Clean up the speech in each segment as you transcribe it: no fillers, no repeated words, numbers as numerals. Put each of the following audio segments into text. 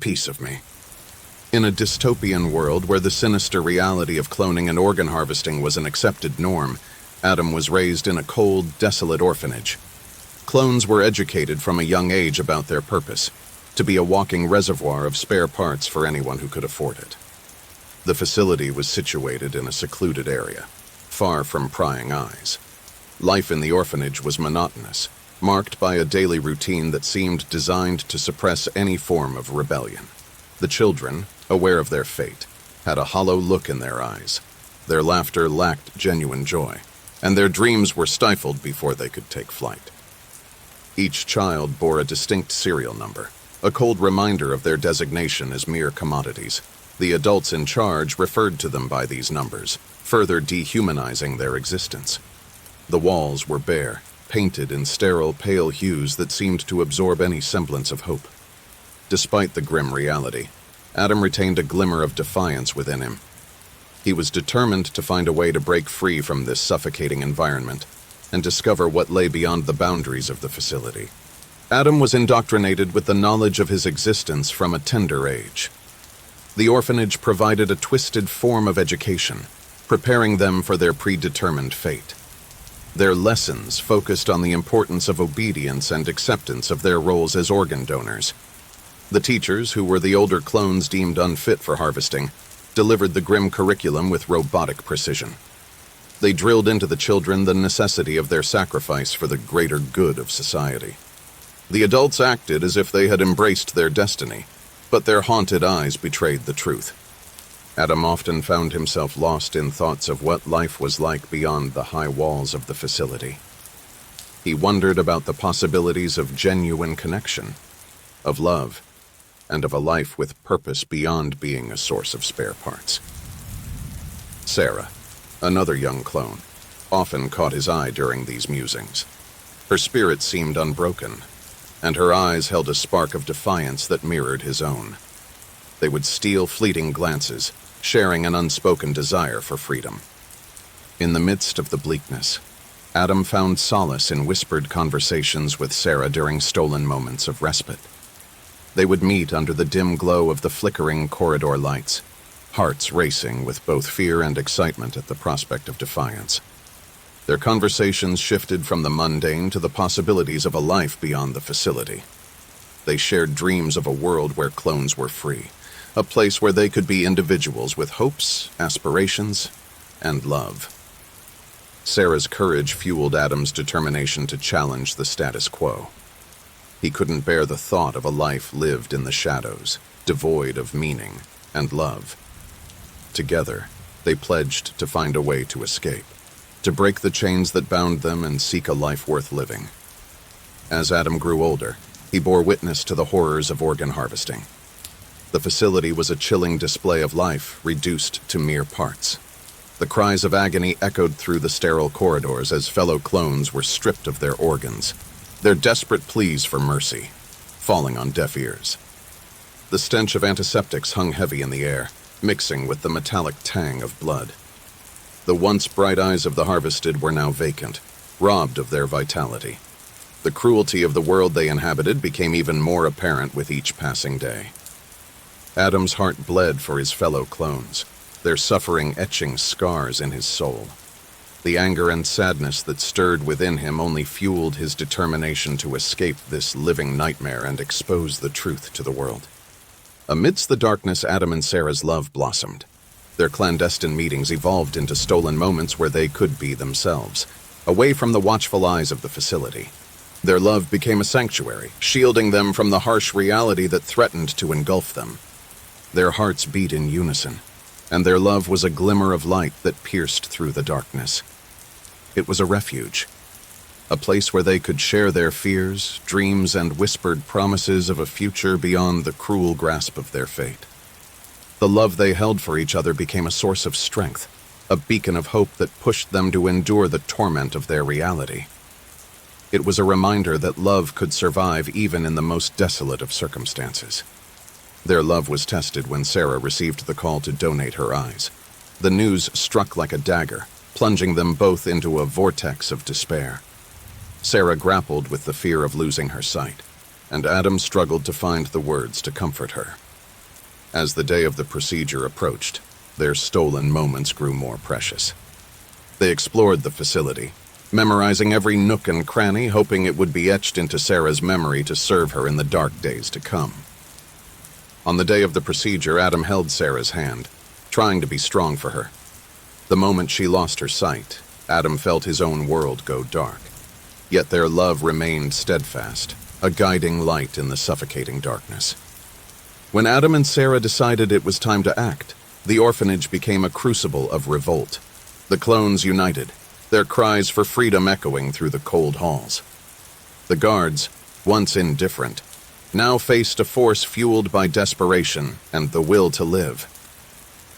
piece of me. In a dystopian world where the sinister reality of cloning and organ harvesting was an accepted norm, Adam was raised in a cold, desolate orphanage. Clones were educated from a young age about their purpose, to be a walking reservoir of spare parts for anyone who could afford it. The facility was situated in a secluded area, far from prying eyes. Life in the orphanage was monotonous, marked by a daily routine that seemed designed to suppress any form of rebellion. The children, aware of their fate, had a hollow look in their eyes. Their laughter lacked genuine joy, and their dreams were stifled before they could take flight. Each child bore a distinct serial number, a cold reminder of their designation as mere commodities. The adults in charge referred to them by these numbers, further dehumanizing their existence. The walls were bare, painted in sterile, pale hues that seemed to absorb any semblance of hope. Despite the grim reality, Adam retained a glimmer of defiance within him. He was determined to find a way to break free from this suffocating environment and discover what lay beyond the boundaries of the facility. Adam was indoctrinated with the knowledge of his existence from a tender age. The orphanage provided a twisted form of education, preparing them for their predetermined fate. Their lessons focused on the importance of obedience and acceptance of their roles as organ donors. The teachers, who were the older clones deemed unfit for harvesting, delivered the grim curriculum with robotic precision. They drilled into the children the necessity of their sacrifice for the greater good of society. The adults acted as if they had embraced their destiny, but their haunted eyes betrayed the truth. Adam often found himself lost in thoughts of what life was like beyond the high walls of the facility. He wondered about the possibilities of genuine connection, of love, and of a life with purpose beyond being a source of spare parts. Sarah, another young clone, often caught his eye during these musings. Her spirit seemed unbroken, and her eyes held a spark of defiance that mirrored his own. They would steal fleeting glances, sharing an unspoken desire for freedom. In the midst of the bleakness, Adam found solace in whispered conversations with Sarah during stolen moments of respite. They would meet under the dim glow of the flickering corridor lights, hearts racing with both fear and excitement at the prospect of defiance. Their conversations shifted from the mundane to the possibilities of a life beyond the facility. They shared dreams of a world where clones were free, a place where they could be individuals with hopes, aspirations, and love. Sarah's courage fueled Adam's determination to challenge the status quo. He couldn't bear the thought of a life lived in the shadows, devoid of meaning and love. Together, they pledged to find a way to escape, to break the chains that bound them and seek a life worth living. As Adam grew older, he bore witness to the horrors of organ harvesting. The facility was a chilling display of life reduced to mere parts. The cries of agony echoed through the sterile corridors as fellow clones were stripped of their organs, their desperate pleas for mercy falling on deaf ears. The stench of antiseptics hung heavy in the air, mixing with the metallic tang of blood. The once bright eyes of the harvested were now vacant, robbed of their vitality. The cruelty of the world they inhabited became even more apparent with each passing day. Adam's heart bled for his fellow clones, their suffering etching scars in his soul. The anger and sadness that stirred within him only fueled his determination to escape this living nightmare and expose the truth to the world. Amidst the darkness, Adam and Sarah's love blossomed. Their clandestine meetings evolved into stolen moments where they could be themselves, away from the watchful eyes of the facility. Their love became a sanctuary, shielding them from the harsh reality that threatened to engulf them. Their hearts beat in unison, and their love was a glimmer of light that pierced through the darkness. It was a refuge, a place where they could share their fears, dreams, and whispered promises of a future beyond the cruel grasp of their fate. The love they held for each other became a source of strength, a beacon of hope that pushed them to endure the torment of their reality. It was a reminder that love could survive even in the most desolate of circumstances. Their love was tested when Sarah received the call to donate her eyes. The news struck like a dagger, plunging them both into a vortex of despair. Sarah grappled with the fear of losing her sight, and Adam struggled to find the words to comfort her. As the day of the procedure approached, their stolen moments grew more precious. They explored the facility, memorizing every nook and cranny, hoping it would be etched into Sarah's memory to serve her in the dark days to come. On the day of the procedure, Adam held Sarah's hand, trying to be strong for her. The moment she lost her sight, Adam felt his own world go dark. Yet their love remained steadfast, a guiding light in the suffocating darkness. When Adam and Sarah decided it was time to act, the orphanage became a crucible of revolt. The clones united, their cries for freedom echoing through the cold halls. The guards, once indifferent, now faced a force fueled by desperation and the will to live.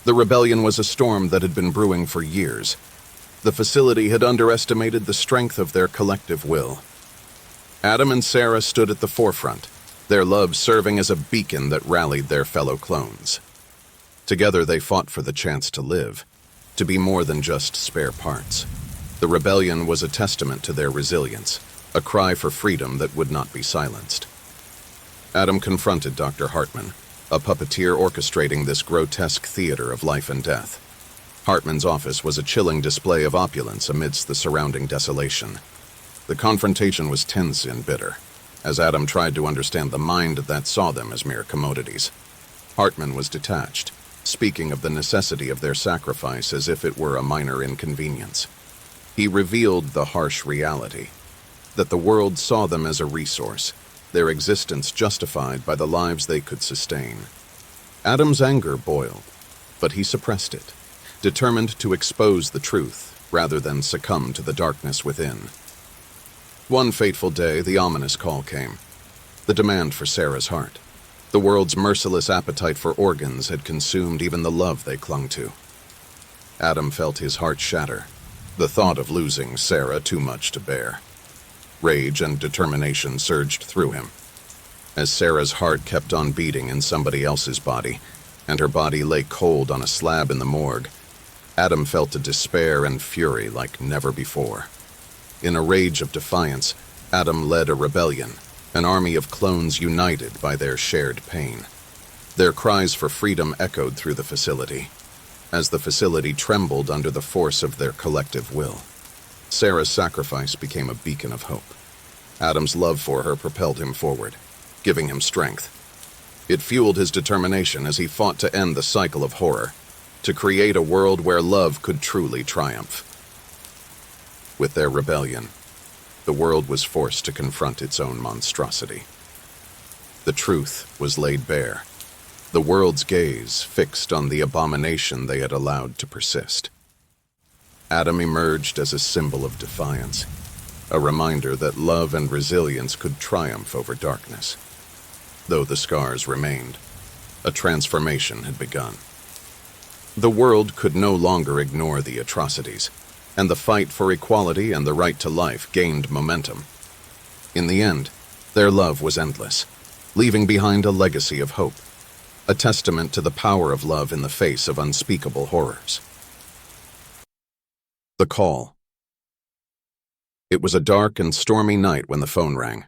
The rebellion was a storm that had been brewing for years. The facility had underestimated the strength of their collective will. Adam and Sarah stood at the forefront, their love serving as a beacon that rallied their fellow clones. Together they fought for the chance to live, to be more than just spare parts. The rebellion was a testament to their resilience, a cry for freedom that would not be silenced. Adam confronted Dr. Hartman, a puppeteer orchestrating this grotesque theater of life and death. Hartman's office was a chilling display of opulence amidst the surrounding desolation. The confrontation was tense and bitter, as Adam tried to understand the mind that saw them as mere commodities. Hartman was detached, speaking of the necessity of their sacrifice as if it were a minor inconvenience. He revealed the harsh reality, that the world saw them as a resource, their existence justified by the lives they could sustain. Adam's anger boiled, but he suppressed it, determined to expose the truth rather than succumb to the darkness within. One fateful day, the ominous call came. The demand for Sarah's heart. The world's merciless appetite for organs had consumed even the love they clung to. Adam felt his heart shatter, the thought of losing Sarah too much to bear. Rage and determination surged through him. As Sarah's heart kept on beating in somebody else's body, and her body lay cold on a slab in the morgue, Adam felt a despair and fury like never before. In a rage of defiance, Adam led a rebellion, an army of clones united by their shared pain. Their cries for freedom echoed through the facility, as the facility trembled under the force of their collective will. Sarah's sacrifice became a beacon of hope. Adam's love for her propelled him forward, giving him strength. It fueled his determination as he fought to end the cycle of horror, to create a world where love could truly triumph. With their rebellion, the world was forced to confront its own monstrosity. The truth was laid bare, the world's gaze fixed on the abomination they had allowed to persist. Adam emerged as a symbol of defiance, a reminder that love and resilience could triumph over darkness. Though the scars remained, a transformation had begun. The world could no longer ignore the atrocities, and the fight for equality and the right to life gained momentum. In the end, their love was endless, leaving behind a legacy of hope, a testament to the power of love in the face of unspeakable horrors. The call. It was a dark and stormy night when the phone rang.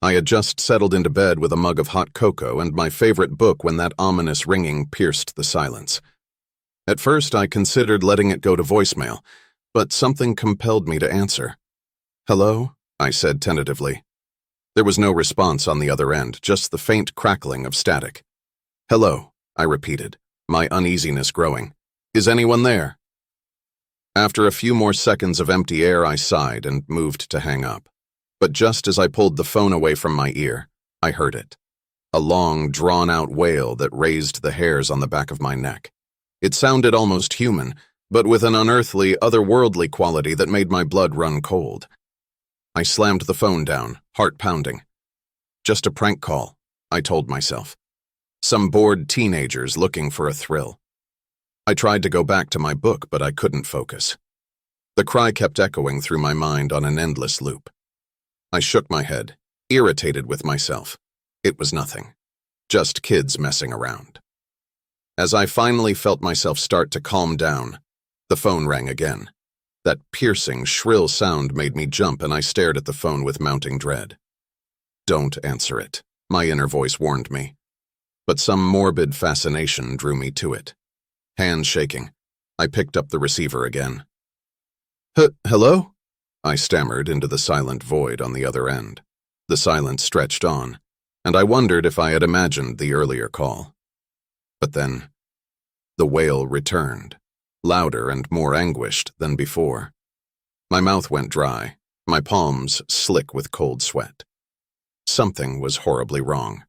I had just settled into bed with a mug of hot cocoa and my favorite book when that ominous ringing pierced the silence. At first, I considered letting it go to voicemail, but something compelled me to answer. "Hello?" I said tentatively. There was no response on the other end, just the faint crackling of static. "Hello," I repeated, my uneasiness growing. "Is anyone there?" After a few more seconds of empty air, I sighed and moved to hang up. But just as I pulled the phone away from my ear, I heard it. A long, drawn-out wail that raised the hairs on the back of my neck. It sounded almost human, but with an unearthly, otherworldly quality that made my blood run cold. I slammed the phone down, heart pounding. Just a prank call, I told myself. Some bored teenagers looking for a thrill. I tried to go back to my book, but I couldn't focus. The cry kept echoing through my mind on an endless loop. I shook my head, irritated with myself. It was nothing. Just kids messing around. As I finally felt myself start to calm down, the phone rang again. That piercing, shrill sound made me jump, and I stared at the phone with mounting dread. "Don't answer it," my inner voice warned me. but some morbid fascination drew me to it. Hands shaking, I picked up the receiver again. Hello? I stammered into the silent void on the other end. The silence stretched on, and I wondered if I had imagined the earlier call. But then, the wail returned, louder and more anguished than before. My mouth went dry, my palms slick with cold sweat. Something was horribly wrong.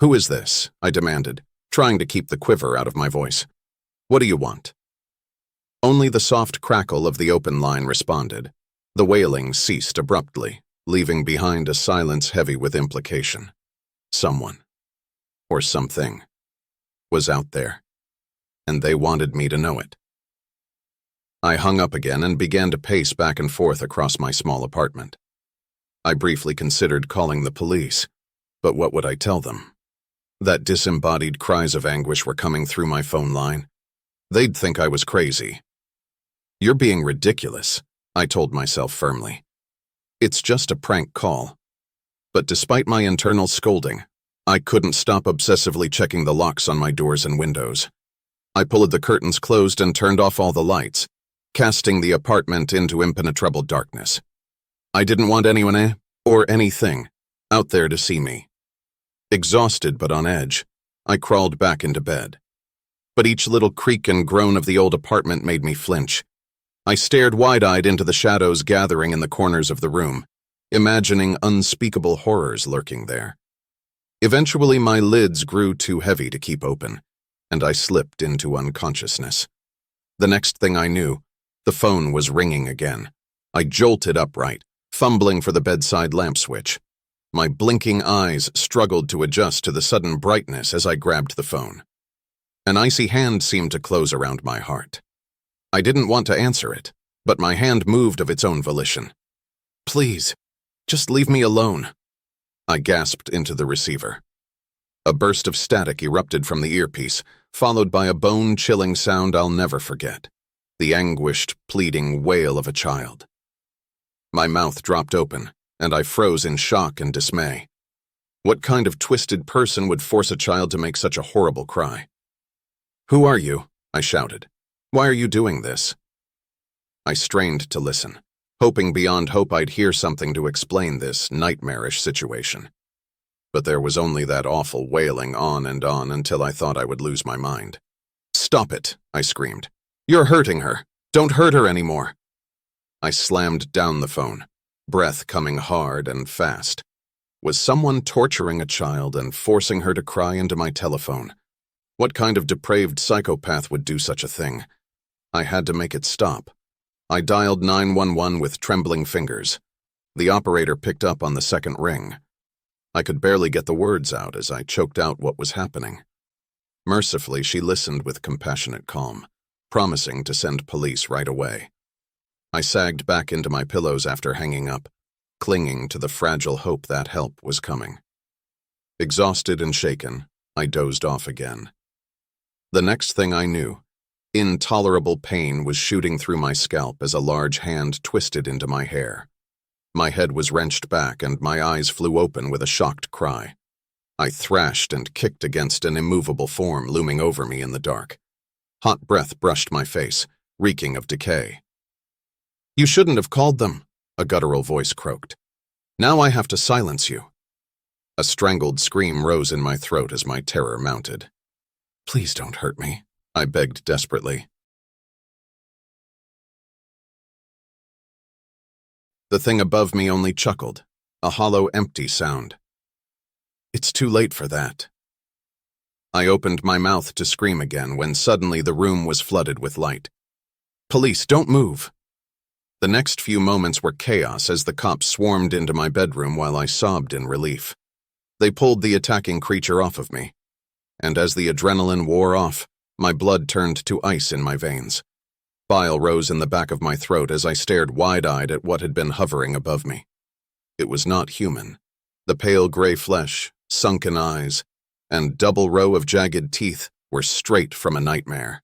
"Who is this?" I demanded, trying to keep the quiver out of my voice. "What do you want?" Only the soft crackle of the open line responded. The wailing ceased abruptly, leaving behind a silence heavy with implication. Someone, or something, was out there, and they wanted me to know it. I hung up again and began to pace back and forth across my small apartment. I briefly considered calling the police, but what would I tell them? That disembodied cries of anguish were coming through my phone line. They'd think I was crazy. "You're being ridiculous," I told myself firmly. "It's just a prank call." But despite my internal scolding, I couldn't stop obsessively checking the locks on my doors and windows. I pulled the curtains closed and turned off all the lights, casting the apartment into impenetrable darkness. I didn't want anyone or anything out there to see me. Exhausted but on edge, I crawled back into bed. But each little creak and groan of the old apartment made me flinch. I stared wide-eyed into the shadows gathering in the corners of the room, imagining unspeakable horrors lurking there. Eventually, my lids grew too heavy to keep open, and I slipped into unconsciousness. The next thing I knew, the phone was ringing again. I jolted upright, fumbling for the bedside lamp switch. My blinking eyes struggled to adjust to the sudden brightness as I grabbed the phone. An icy hand seemed to close around my heart. I didn't want to answer it, but my hand moved of its own volition. "Please, just leave me alone," I gasped into the receiver. A burst of static erupted from the earpiece, followed by a bone-chilling sound I'll never forget, the anguished, pleading wail of a child. My mouth dropped open, and I froze in shock and dismay. What kind of twisted person would force a child to make such a horrible cry? "Who are you?" I shouted. "Why are you doing this?" I strained to listen, hoping beyond hope I'd hear something to explain this nightmarish situation. But there was only that awful wailing on and on until I thought I would lose my mind. "Stop it," I screamed. "You're hurting her. Don't hurt her anymore." I slammed down the phone, breath coming hard and fast. Was someone torturing a child and forcing her to cry into my telephone? What kind of depraved psychopath would do such a thing? I had to make it stop. I dialed 911 with trembling fingers. The operator picked up on the second ring. I could barely get the words out as I choked out what was happening. Mercifully, she listened with compassionate calm, promising to send police right away. I sagged back into my pillows after hanging up, clinging to the fragile hope that help was coming. Exhausted and shaken, I dozed off again. The next thing I knew, intolerable pain was shooting through my scalp as a large hand twisted into my hair. My head was wrenched back and my eyes flew open with a shocked cry. I thrashed and kicked against an immovable form looming over me in the dark. Hot breath brushed my face, reeking of decay. "You shouldn't have called them," a guttural voice croaked. "Now I have to silence you." A strangled scream rose in my throat as my terror mounted. "Please don't hurt me," I begged desperately. The thing above me only chuckled, a hollow, empty sound. "It's too late for that." I opened my mouth to scream again when suddenly the room was flooded with light. "Police, don't move!" The next few moments were chaos as the cops swarmed into my bedroom while I sobbed in relief. They pulled the attacking creature off of me, and as the adrenaline wore off, my blood turned to ice in my veins. Bile rose in the back of my throat as I stared wide-eyed at what had been hovering above me. It was not human. The pale gray flesh, sunken eyes, and double row of jagged teeth were straight from a nightmare.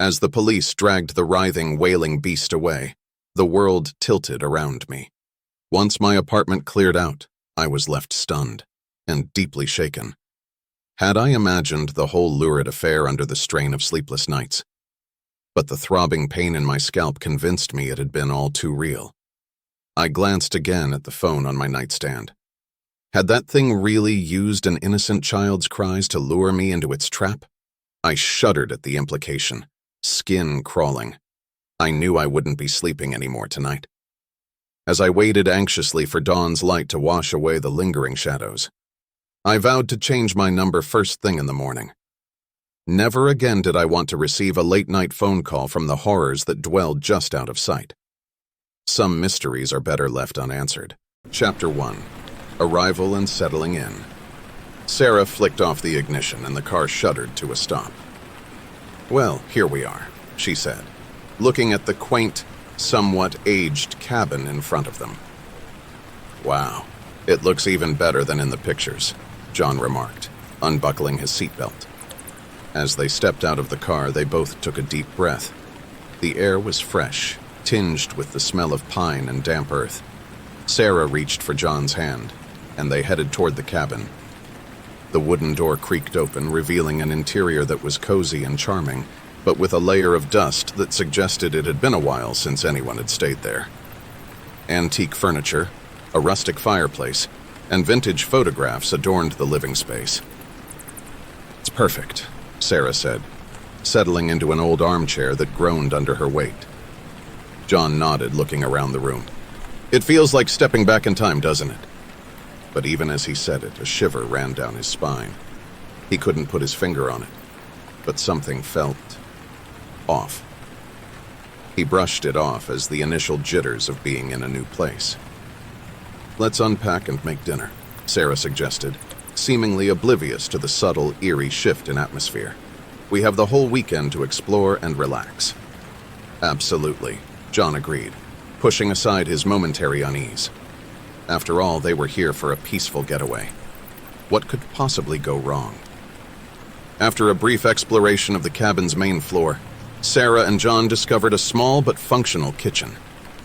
As the police dragged the writhing, wailing beast away, the world tilted around me. Once my apartment cleared out, I was left stunned and deeply shaken. Had I imagined the whole lurid affair under the strain of sleepless nights? But the throbbing pain in my scalp convinced me it had been all too real. I glanced again at the phone on my nightstand. Had that thing really used an innocent child's cries to lure me into its trap? I shuddered at the implication, skin crawling. I knew I wouldn't be sleeping anymore tonight. As I waited anxiously for dawn's light to wash away the lingering shadows, I vowed to change my number first thing in the morning. Never again did I want to receive a late-night phone call from the horrors that dwelled just out of sight. Some mysteries are better left unanswered. Chapter 1. Arrival and Settling In. Sarah flicked off the ignition and the car shuddered to a stop. "Well, here we are," she said, looking at the quaint, somewhat aged cabin in front of them. "Wow, it looks even better than in the pictures," John remarked, unbuckling his seatbelt. As they stepped out of the car, they both took a deep breath. The air was fresh, tinged with the smell of pine and damp earth. Sarah reached for John's hand, and they headed toward the cabin. The wooden door creaked open, revealing an interior that was cozy and charming, but with a layer of dust that suggested it had been a while since anyone had stayed there. Antique furniture, a rustic fireplace, and vintage photographs adorned the living space. "It's perfect," Sarah said, settling into an old armchair that groaned under her weight. John nodded, looking around the room. "It feels like stepping back in time, doesn't it?" But even as he said it, a shiver ran down his spine. He couldn't put his finger on it, but something felt off. He brushed it off as the initial jitters of being in a new place. "Let's unpack and make dinner," Sarah suggested, seemingly oblivious to the subtle, eerie shift in atmosphere. "We have the whole weekend to explore and relax." "Absolutely," John agreed, pushing aside his momentary unease. After all, they were here for a peaceful getaway. What could possibly go wrong? After a brief exploration of the cabin's main floor, Sarah and John discovered a small but functional kitchen,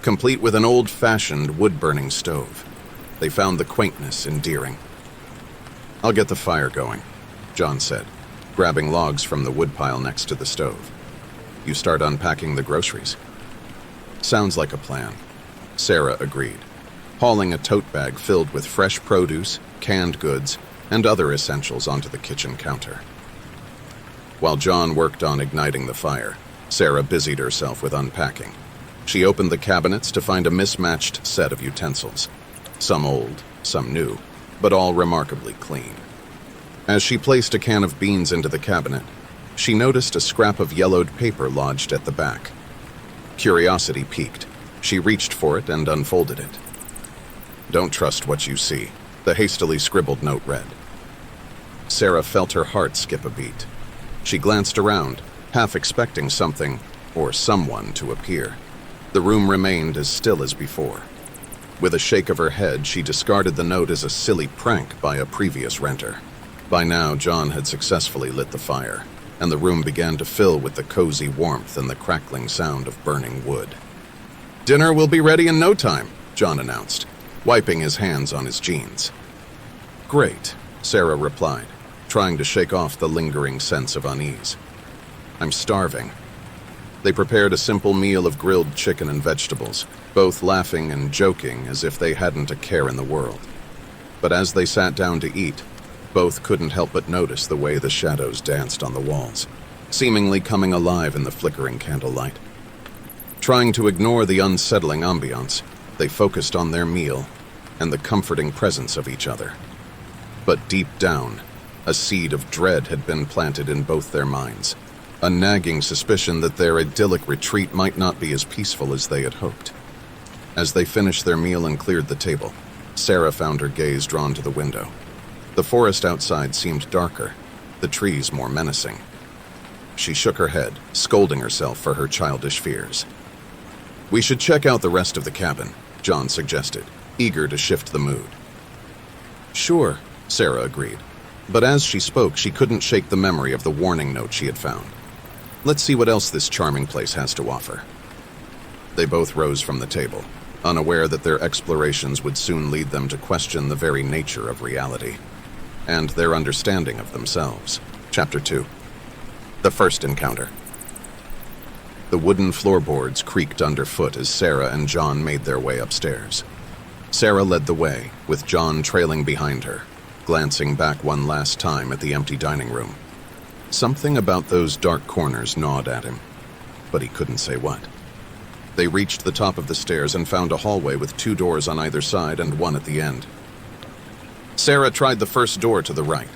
complete with an old-fashioned wood-burning stove. They found the quaintness endearing. "I'll get the fire going," John said, grabbing logs from the woodpile next to the stove. "You start unpacking the groceries." "Sounds like a plan," Sarah agreed, hauling a tote bag filled with fresh produce, canned goods, and other essentials onto the kitchen counter. While John worked on igniting the fire, Sarah busied herself with unpacking. She opened the cabinets to find a mismatched set of utensils, some old, some new, but all remarkably clean. As she placed a can of beans into the cabinet, she noticed a scrap of yellowed paper lodged at the back. Curiosity piqued. She reached for it and unfolded it. "Don't trust what you see," the hastily scribbled note read. Sarah felt her heart skip a beat. She glanced around, half expecting something or someone to appear. The room remained as still as before. With a shake of her head, she discarded the note as a silly prank by a previous renter. By now, John had successfully lit the fire, and the room began to fill with the cozy warmth and the crackling sound of burning wood. "Dinner will be ready in no time," John announced, wiping his hands on his jeans. "Great," Sarah replied, trying to shake off the lingering sense of unease. "I'm starving." They prepared a simple meal of grilled chicken and vegetables, both laughing and joking as if they hadn't a care in the world. But as they sat down to eat, both couldn't help but notice the way the shadows danced on the walls, seemingly coming alive in the flickering candlelight. Trying to ignore the unsettling ambiance, they focused on their meal and the comforting presence of each other. But deep down, a seed of dread had been planted in both their minds, a nagging suspicion that their idyllic retreat might not be as peaceful as they had hoped. As they finished their meal and cleared the table, Sarah found her gaze drawn to the window. The forest outside seemed darker, the trees more menacing. She shook her head, scolding herself for her childish fears. "We should check out the rest of the cabin," John suggested, eager to shift the mood. "Sure," Sarah agreed, but as she spoke, she couldn't shake the memory of the warning note she had found. "Let's see what else this charming place has to offer." They both rose from the table, unaware that their explorations would soon lead them to question the very nature of reality. and their understanding of themselves. Chapter 2. The First Encounter. The wooden floorboards creaked underfoot as Sarah and John made their way upstairs. Sarah led the way, with John trailing behind her, glancing back one last time at the empty dining room. Something about those dark corners gnawed at him, but he couldn't say what. They reached the top of the stairs and found a hallway with 2 doors on either side and one at the end. Sarah tried the first door to the right.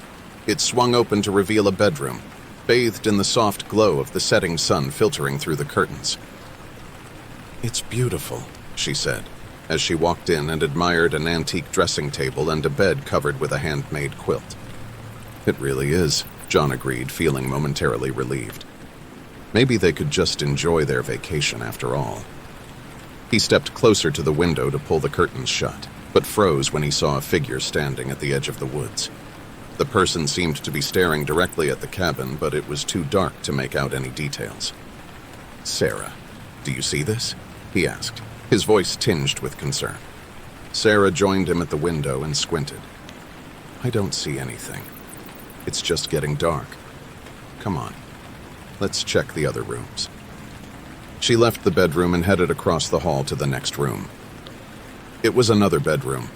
It swung open to reveal a bedroom, bathed in the soft glow of the setting sun filtering through the curtains. "It's beautiful," she said, as she walked in and admired an antique dressing table and a bed covered with a handmade quilt. "It really is," John agreed, feeling momentarily relieved. Maybe they could just enjoy their vacation after all. He stepped closer to the window to pull the curtains shut, but froze when he saw a figure standing at the edge of the woods. The person seemed to be staring directly at the cabin, but it was too dark to make out any details. "Sarah, do you see this?" he asked, his voice tinged with concern. Sarah joined him at the window and squinted. "I don't see anything. It's just getting dark. Come on, let's check the other rooms." She left the bedroom and headed across the hall to the next room. It was another bedroom,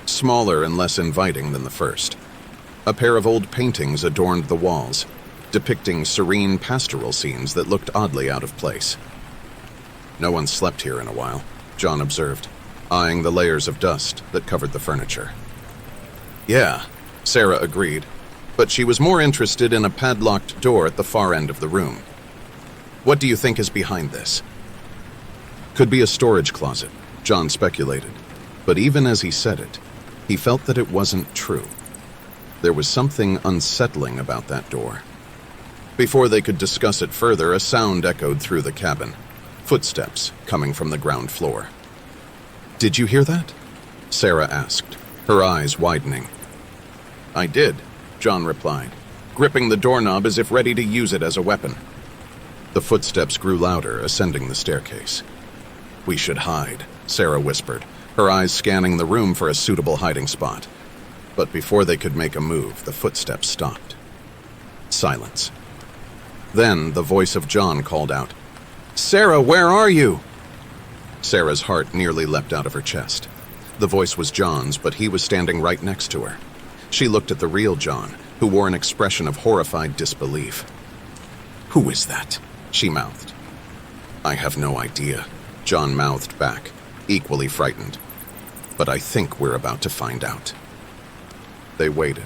smaller and less inviting than the first. A pair of old paintings adorned the walls, depicting serene pastoral scenes that looked oddly out of place. "No one slept here in a while," John observed, eyeing the layers of dust that covered the furniture. "Yeah," Sarah agreed, but she was more interested in a padlocked door at the far end of the room. "What do you think is behind this?" "Could be a storage closet," John speculated, but even as he said it, he felt that it wasn't true. There was something unsettling about that door. Before they could discuss it further, a sound echoed through the cabin, footsteps coming from the ground floor. "Did you hear that?" Sarah asked, her eyes widening. "I did," John replied, gripping the doorknob as if ready to use it as a weapon. The footsteps grew louder, ascending the staircase. "We should hide," Sarah whispered, her eyes scanning the room for a suitable hiding spot. But before they could make a move, the footsteps stopped. Silence. Then the voice of John called out, "Sarah, where are you?" Sarah's heart nearly leapt out of her chest. The voice was John's, but he was standing right next to her. She looked at the real John, who wore an expression of horrified disbelief. "Who is that?" she mouthed. "I have no idea," John mouthed back, equally frightened. "But I think we're about to find out." They waited,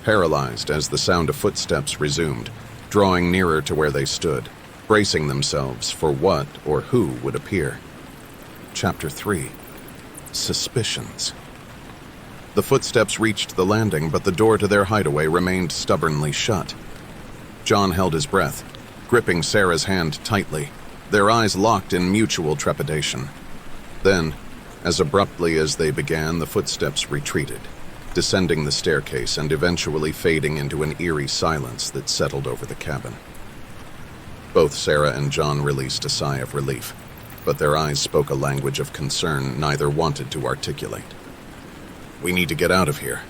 paralyzed as the sound of footsteps resumed, drawing nearer to where they stood, bracing themselves for what or who would appear. Chapter 3. Suspicions. The footsteps reached the landing, but the door to their hideaway remained stubbornly shut. John held his breath, gripping Sarah's hand tightly, their eyes locked in mutual trepidation. Then, as abruptly as they began, the footsteps retreated, descending the staircase and eventually fading into an eerie silence that settled over the cabin. Both Sarah and John released a sigh of relief, but their eyes spoke a language of concern neither wanted to articulate. "We need to get out of here,"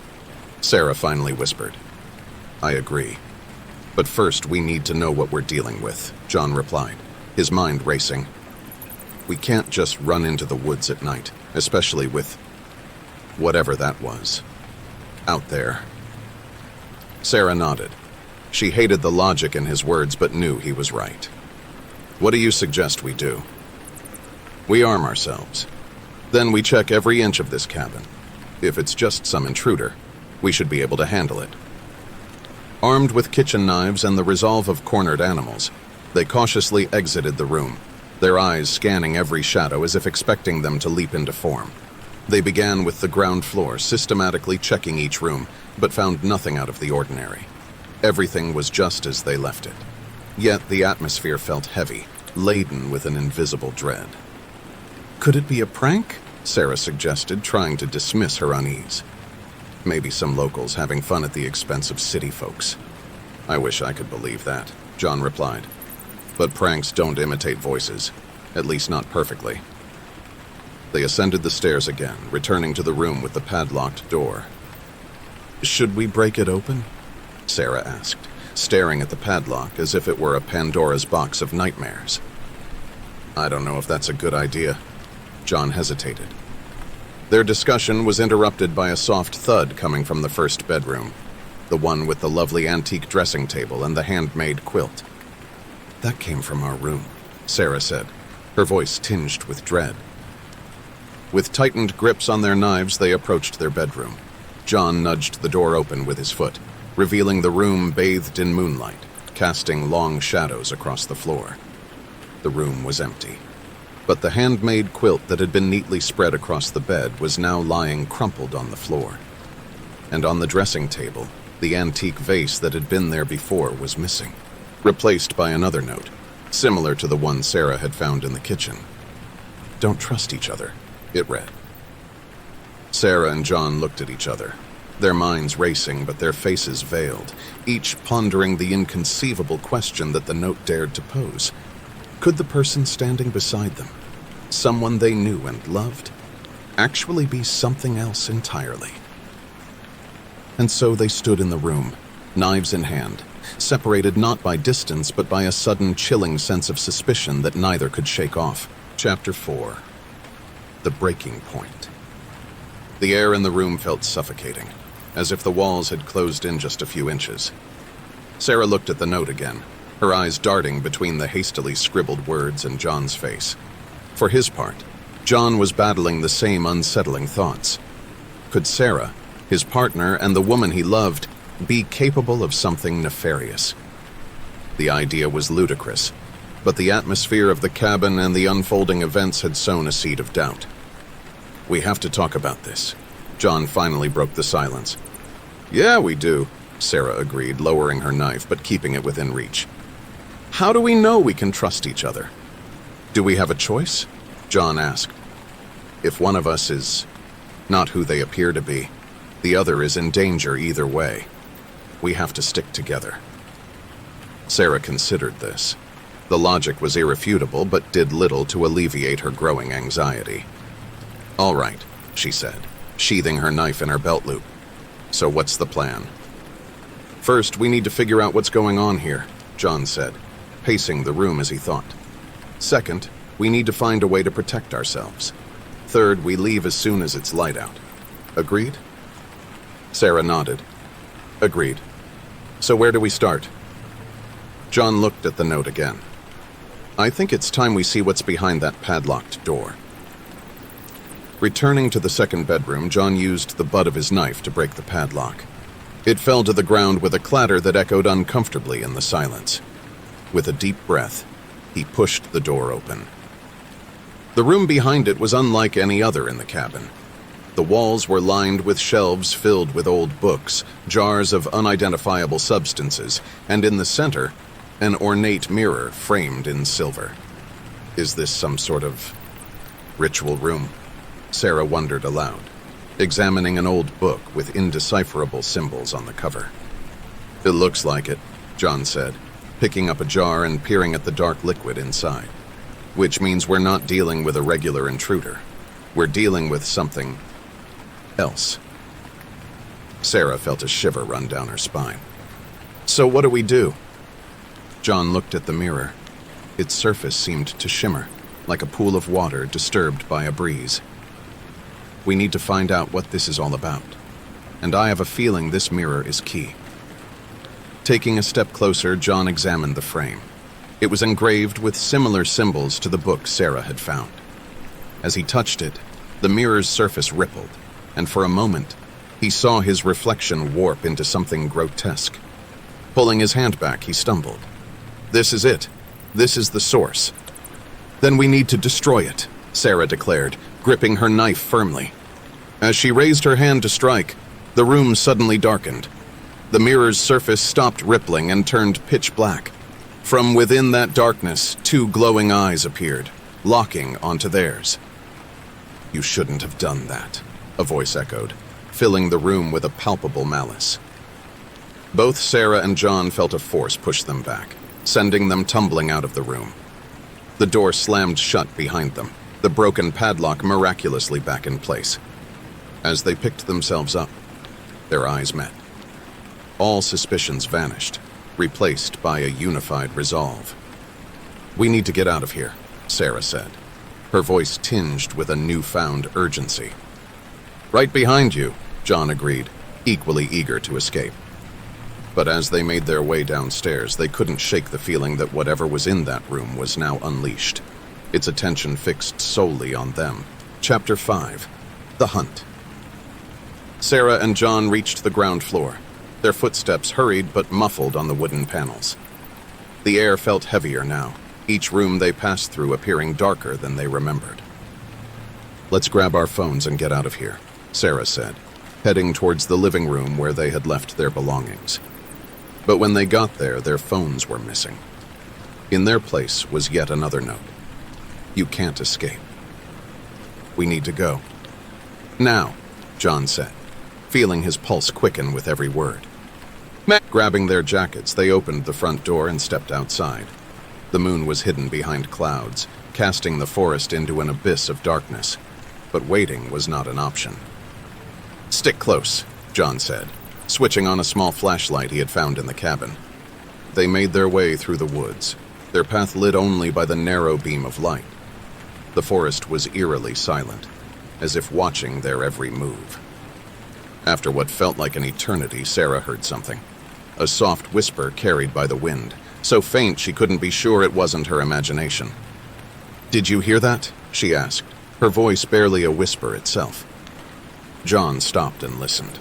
Sarah finally whispered. "I agree. But first we need to know what we're dealing with," John replied, his mind racing. "We can't just run into the woods at night, especially with whatever that was. Out there." Sarah nodded. She hated the logic in his words, but knew he was right. "What do you suggest we do?" "We arm ourselves. Then we check every inch of this cabin. If it's just some intruder, we should be able to handle it." Armed with kitchen knives and the resolve of cornered animals, they cautiously exited the room, their eyes scanning every shadow as if expecting them to leap into form. They began with the ground floor, systematically checking each room, but found nothing out of the ordinary. Everything was just as they left it. Yet the atmosphere felt heavy, laden with an invisible dread. "Could it be a prank?" Sarah suggested, trying to dismiss her unease. "Maybe some locals having fun at the expense of city folks." "I wish I could believe that," John replied. "But pranks don't imitate voices, at least not perfectly." They ascended the stairs again, returning to the room with the padlocked door. Should we break it open? Sarah asked, staring at the padlock as if it were a Pandora's box of nightmares. I don't know if that's a good idea. John hesitated. Their discussion was interrupted by a soft thud coming from the first bedroom, the one with the lovely antique dressing table and the handmade quilt. That came from our room, Sarah said, her voice tinged with dread. With tightened grips on their knives, they approached their bedroom. John nudged the door open with his foot, revealing the room bathed in moonlight, casting long shadows across the floor. The room was empty, but the handmade quilt that had been neatly spread across the bed was now lying crumpled on the floor. And on the dressing table, the antique vase that had been there before was missing, replaced by another note, similar to the one Sarah had found in the kitchen. "Don't trust each other," it read. Sarah and John looked at each other, their minds racing but their faces veiled, each pondering the inconceivable question that the note dared to pose. Could the person standing beside them, someone they knew and loved, actually be something else entirely? And so they stood in the room, knives in hand, separated not by distance but by a sudden chilling sense of suspicion that neither could shake off. Chapter 4. The Breaking Point. The air in the room felt suffocating, as if the walls had closed in just a few inches. Sarah looked at the note again, her eyes darting between the hastily scribbled words and John's face. For his part, John was battling the same unsettling thoughts. Could Sarah, his partner and the woman he loved, be capable of something nefarious? The idea was ludicrous, but the atmosphere of the cabin and the unfolding events had sown a seed of doubt. "We have to talk about this." John finally broke the silence. "Yeah, we do," Sarah agreed, lowering her knife but keeping it within reach. "How do we know we can trust each other?" "Do we have a choice?" John asked. "If one of us is not who they appear to be, the other is in danger either way. We have to stick together." Sarah considered this. The logic was irrefutable but did little to alleviate her growing anxiety. "All right," she said, sheathing her knife in her belt loop. "So what's the plan?" "First, we need to figure out what's going on here," John said, pacing the room as he thought. "Second, we need to find a way to protect ourselves. Third, we leave as soon as it's light out. Agreed?" Sarah nodded. "Agreed. So where do we start?" John looked at the note again. "I think it's time we see what's behind that padlocked door." Returning to the second bedroom, John used the butt of his knife to break the padlock. It fell to the ground with a clatter that echoed uncomfortably in the silence. With a deep breath, he pushed the door open. The room behind it was unlike any other in the cabin. The walls were lined with shelves filled with old books, jars of unidentifiable substances, and in the center, an ornate mirror framed in silver. Is this some sort of ritual room? Sarah wondered aloud, examining an old book with indecipherable symbols on the cover. "It looks like it," John said, picking up a jar and peering at the dark liquid inside. "Which means we're not dealing with a regular intruder. We're dealing with something else." Sarah felt a shiver run down her spine. "So what do we do?" John looked at the mirror. Its surface seemed to shimmer, like a pool of water disturbed by a breeze. "We need to find out what this is all about, and I have a feeling this mirror is key." Taking a step closer, John examined the frame. It was engraved with similar symbols to the book Sarah had found. As he touched it, the mirror's surface rippled, and for a moment, he saw his reflection warp into something grotesque. Pulling his hand back, he stumbled. "This is it. This is the source." "Then we need to destroy it," Sarah declared, gripping her knife firmly. As she raised her hand to strike, the room suddenly darkened. The mirror's surface stopped rippling and turned pitch black. From within that darkness, two glowing eyes appeared, locking onto theirs. "You shouldn't have done that," a voice echoed, filling the room with a palpable malice. Both Sarah and John felt a force push them back, sending them tumbling out of the room. The door slammed shut behind them, the broken padlock miraculously back in place. As they picked themselves up, Their eyes met. All suspicions vanished, replaced by a unified resolve. "We need to get out of here," Sarah said, her voice tinged with a newfound urgency. "Right behind you," John agreed, equally eager to escape. But as they made their way downstairs, they couldn't shake the feeling that whatever was in that room was now unleashed, its attention fixed solely on them. Chapter 5. The Hunt. Sarah and John reached the ground floor, their footsteps hurried but muffled on the wooden panels. The air felt heavier now, each room they passed through appearing darker than they remembered. "Let's grab our phones and get out of here," Sarah said, heading towards the living room where they had left their belongings. But when they got there, their phones were missing. In their place was yet another note. "You can't escape. We need to go." "Now," John said, feeling his pulse quicken with every word. Grabbing their jackets, they opened the front door and stepped outside. The moon was hidden behind clouds, casting the forest into an abyss of darkness. But waiting was not an option. "Stick close," John said, switching on a small flashlight he had found in the cabin. They made their way through the woods, their path lit only by the narrow beam of light. The forest was eerily silent, as if watching their every move. After what felt like an eternity, Sarah heard something. A soft whisper carried by the wind, so faint she couldn't be sure it wasn't her imagination. "Did you hear that?" she asked, her voice barely a whisper itself. John stopped and listened.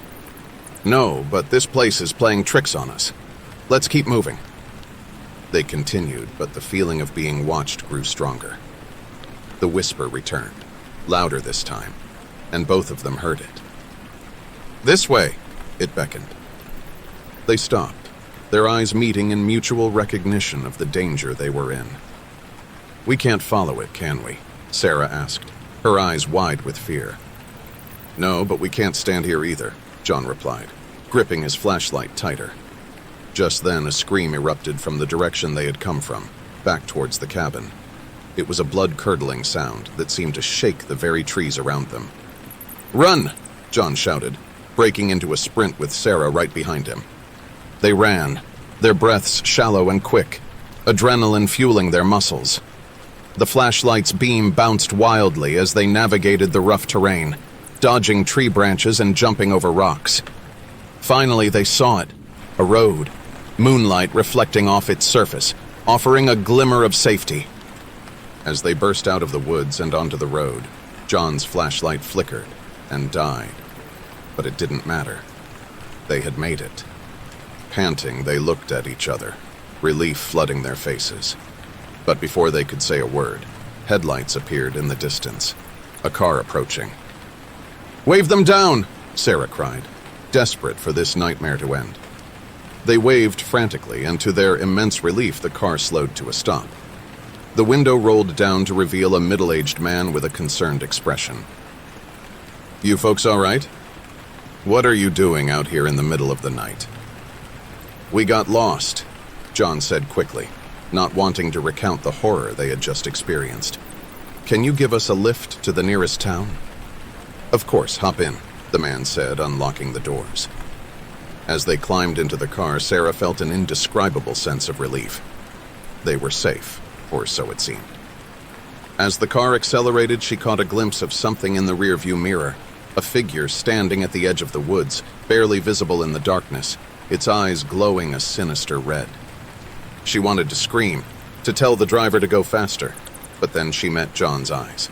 "No, but this place is playing tricks on us. Let's keep moving." They continued, but the feeling of being watched grew stronger. The whisper returned, louder this time, and both of them heard it. "This way," it beckoned. They stopped, their eyes meeting in mutual recognition of the danger they were in. "We can't follow it, can we?" Sarah asked, her eyes wide with fear. "No, but we can't stand here either," John replied, gripping his flashlight tighter. Just then, a scream erupted from the direction they had come from, back towards the cabin. It was a blood-curdling sound that seemed to shake the very trees around them. "Run!" John shouted, breaking into a sprint with Sarah right behind him. They ran, their breaths shallow and quick, adrenaline fueling their muscles. The flashlight's beam bounced wildly as they navigated the rough terrain, dodging tree branches and jumping over rocks. Finally, they saw it, a road, moonlight reflecting off its surface, offering a glimmer of safety. As they burst out of the woods and onto the road, John's flashlight flickered and died. But it didn't matter. They had made it. Panting, they looked at each other, relief flooding their faces. But before they could say a word, headlights appeared in the distance, a car approaching. "Wave them down!" Sarah cried, desperate for this nightmare to end. They waved frantically, and to their immense relief, the car slowed to a stop. The window rolled down to reveal a middle-aged man with a concerned expression. "You folks all right? What are you doing out here in the middle of the night?" "We got lost," John said quickly, not wanting to recount the horror they had just experienced. "Can you give us a lift to the nearest town?" "Of course, hop in," the man said, unlocking the doors. As they climbed into the car, Sarah felt an indescribable sense of relief. They were safe, or so it seemed. As the car accelerated, she caught a glimpse of something in the rearview mirror, a figure standing at the edge of the woods, barely visible in the darkness, its eyes glowing a sinister red. She wanted to scream, to tell the driver to go faster, but then she met John's eyes.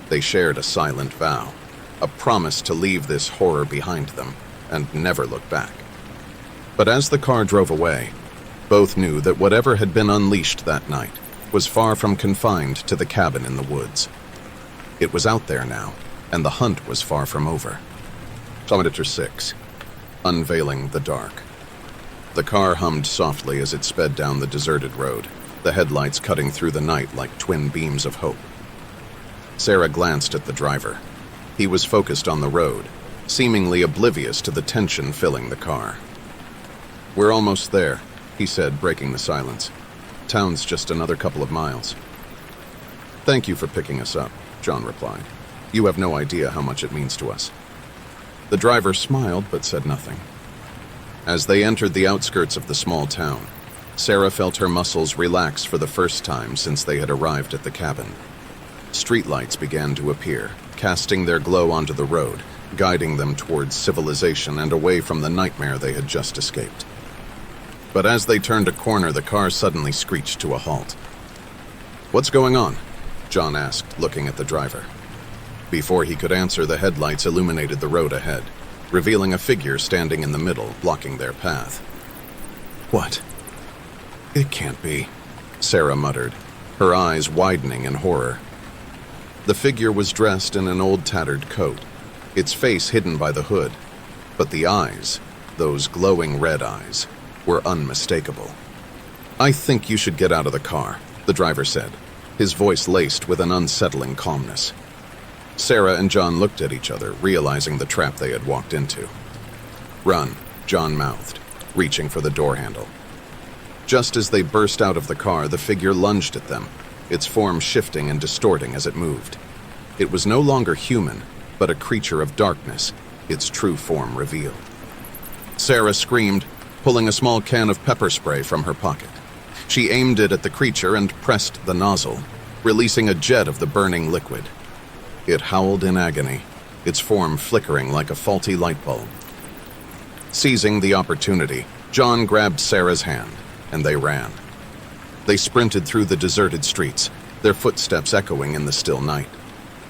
They shared a silent vow, a promise to leave this horror behind them and never look back. But as the car drove away, both knew that whatever had been unleashed that night was far from confined to the cabin in the woods. It was out there now, and the hunt was far from over. Chapter 6. Unveiling the Dark. The car hummed softly as it sped down the deserted road, the headlights cutting through the night like twin beams of hope. Sarah glanced at the driver. He was focused on the road, seemingly oblivious to the tension filling the car. "We're almost there," he said, breaking the silence. "Town's just another couple of miles." "Thank you for picking us up," John replied. "You have no idea how much it means to us." The driver smiled but said nothing. As they entered the outskirts of the small town, Sarah felt her muscles relax for the first time since they had arrived at the cabin. Streetlights began to appear, casting their glow onto the road, guiding them towards civilization and away from the nightmare they had just escaped. But as they turned a corner, the car suddenly screeched to a halt. "What's going on?" John asked, looking at the driver. Before he could answer, the headlights illuminated the road ahead, revealing a figure standing in the middle, blocking their path. "What? It can't be," Sarah muttered, her eyes widening in horror. The figure was dressed in an old tattered coat, its face hidden by the hood, but the eyes, those glowing red eyes, were unmistakable. "I think you should get out of the car," the driver said, his voice laced with an unsettling calmness. Sarah and John looked at each other, realizing the trap they had walked into. "Run," John mouthed, reaching for the door handle. Just as they burst out of the car, the figure lunged at them, its form shifting and distorting as it moved. It was no longer human, but a creature of darkness, its true form revealed. Sarah screamed, pulling a small can of pepper spray from her pocket. She aimed it at the creature and pressed the nozzle, releasing a jet of the burning liquid. It howled in agony, its form flickering like a faulty light bulb. Seizing the opportunity, John grabbed Sarah's hand, and they ran. They sprinted through the deserted streets, their footsteps echoing in the still night.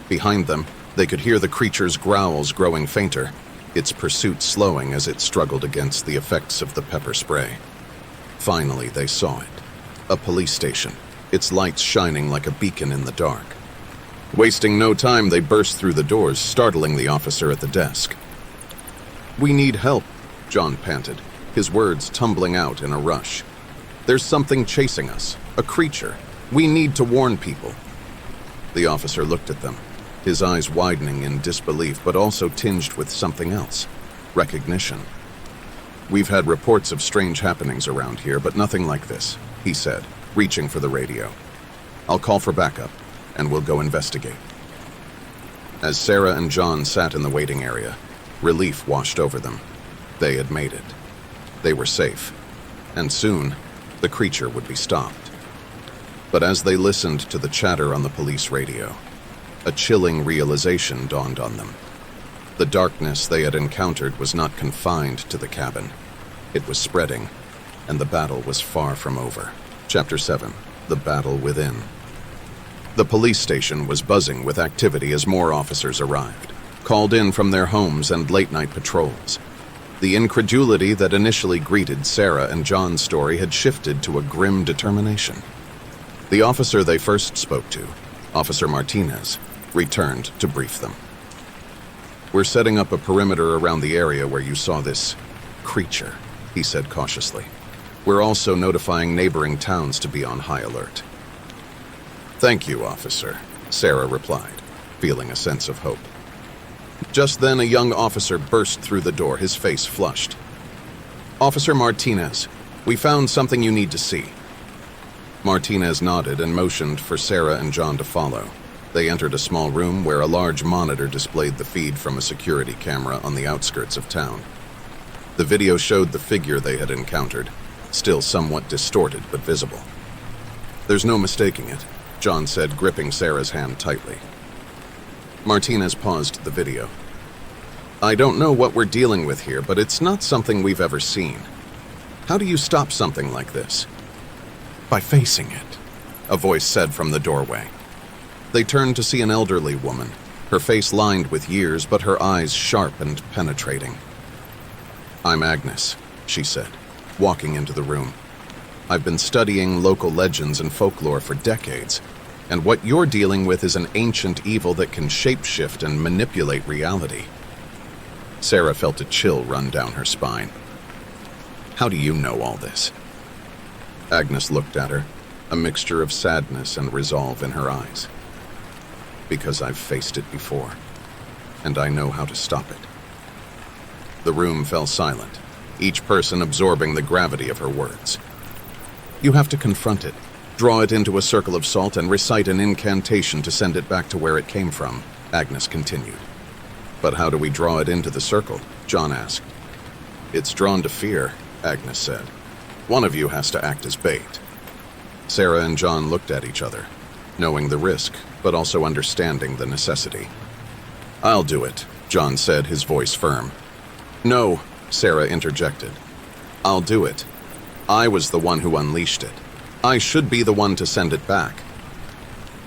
Behind them, they could hear the creature's growls growing fainter, its pursuit slowing as it struggled against the effects of the pepper spray. Finally, they saw it. A police station, its lights shining like a beacon in the dark. Wasting no time, they burst through the doors, startling the officer at the desk. "We need help," John panted, his words tumbling out in a rush. "There's something chasing us, a creature. We need to warn people." The officer looked at them, his eyes widening in disbelief, but also tinged with something else, recognition. "We've had reports of strange happenings around here, but nothing like this," he said, reaching for the radio. "I'll call for backup, and we'll go investigate." As Sarah and John sat in the waiting area, relief washed over them. They had made it. They were safe, and soon, the creature would be stopped. But as they listened to the chatter on the police radio, a chilling realization dawned on them. The darkness they had encountered was not confined to the cabin. It was spreading, and the battle was far from over. Chapter 7. The Battle Within. The police station was buzzing with activity as more officers arrived, called in from their homes and late-night patrols. The incredulity that initially greeted Sarah and John's story had shifted to a grim determination. The officer they first spoke to, Officer Martinez, returned to brief them. "We're setting up a perimeter around the area where you saw this creature," he said cautiously. "We're also notifying neighboring towns to be on high alert." "Thank you, officer," Sarah replied, feeling a sense of hope. Just then, a young officer burst through the door, his face flushed. "Officer Martinez, we found something you need to see." Martinez nodded and motioned for Sarah and John to follow. They entered a small room where a large monitor displayed the feed from a security camera on the outskirts of town. The video showed the figure they had encountered, still somewhat distorted but visible. "There's no mistaking it," John said, gripping Sarah's hand tightly. Martinez paused the video. "I don't know what we're dealing with here, but it's not something we've ever seen. How do you stop something like this?" "By facing it," a voice said from the doorway. They turned to see an elderly woman, her face lined with years, but her eyes sharp and penetrating. "I'm Agnes," she said, walking into the room. "I've been studying local legends and folklore for decades, and what you're dealing with is an ancient evil that can shapeshift and manipulate reality." Sarah felt a chill run down her spine. "How do you know all this?" Agnes looked at her, a mixture of sadness and resolve in her eyes. "Because I've faced it before, and I know how to stop it." The room fell silent, each person absorbing the gravity of her words. "You have to confront it, draw it into a circle of salt, and recite an incantation to send it back to where it came from," Agnes continued. But how do we draw it into the circle? John asked. It's drawn to fear, Agnes said. One of you has to act as bait. Sarah and John looked at each other, knowing the risk, but also understanding the necessity. I'll do it, John said, his voice firm. No, Sarah interjected. I'll do it. I was the one who unleashed it. I should be the one to send it back.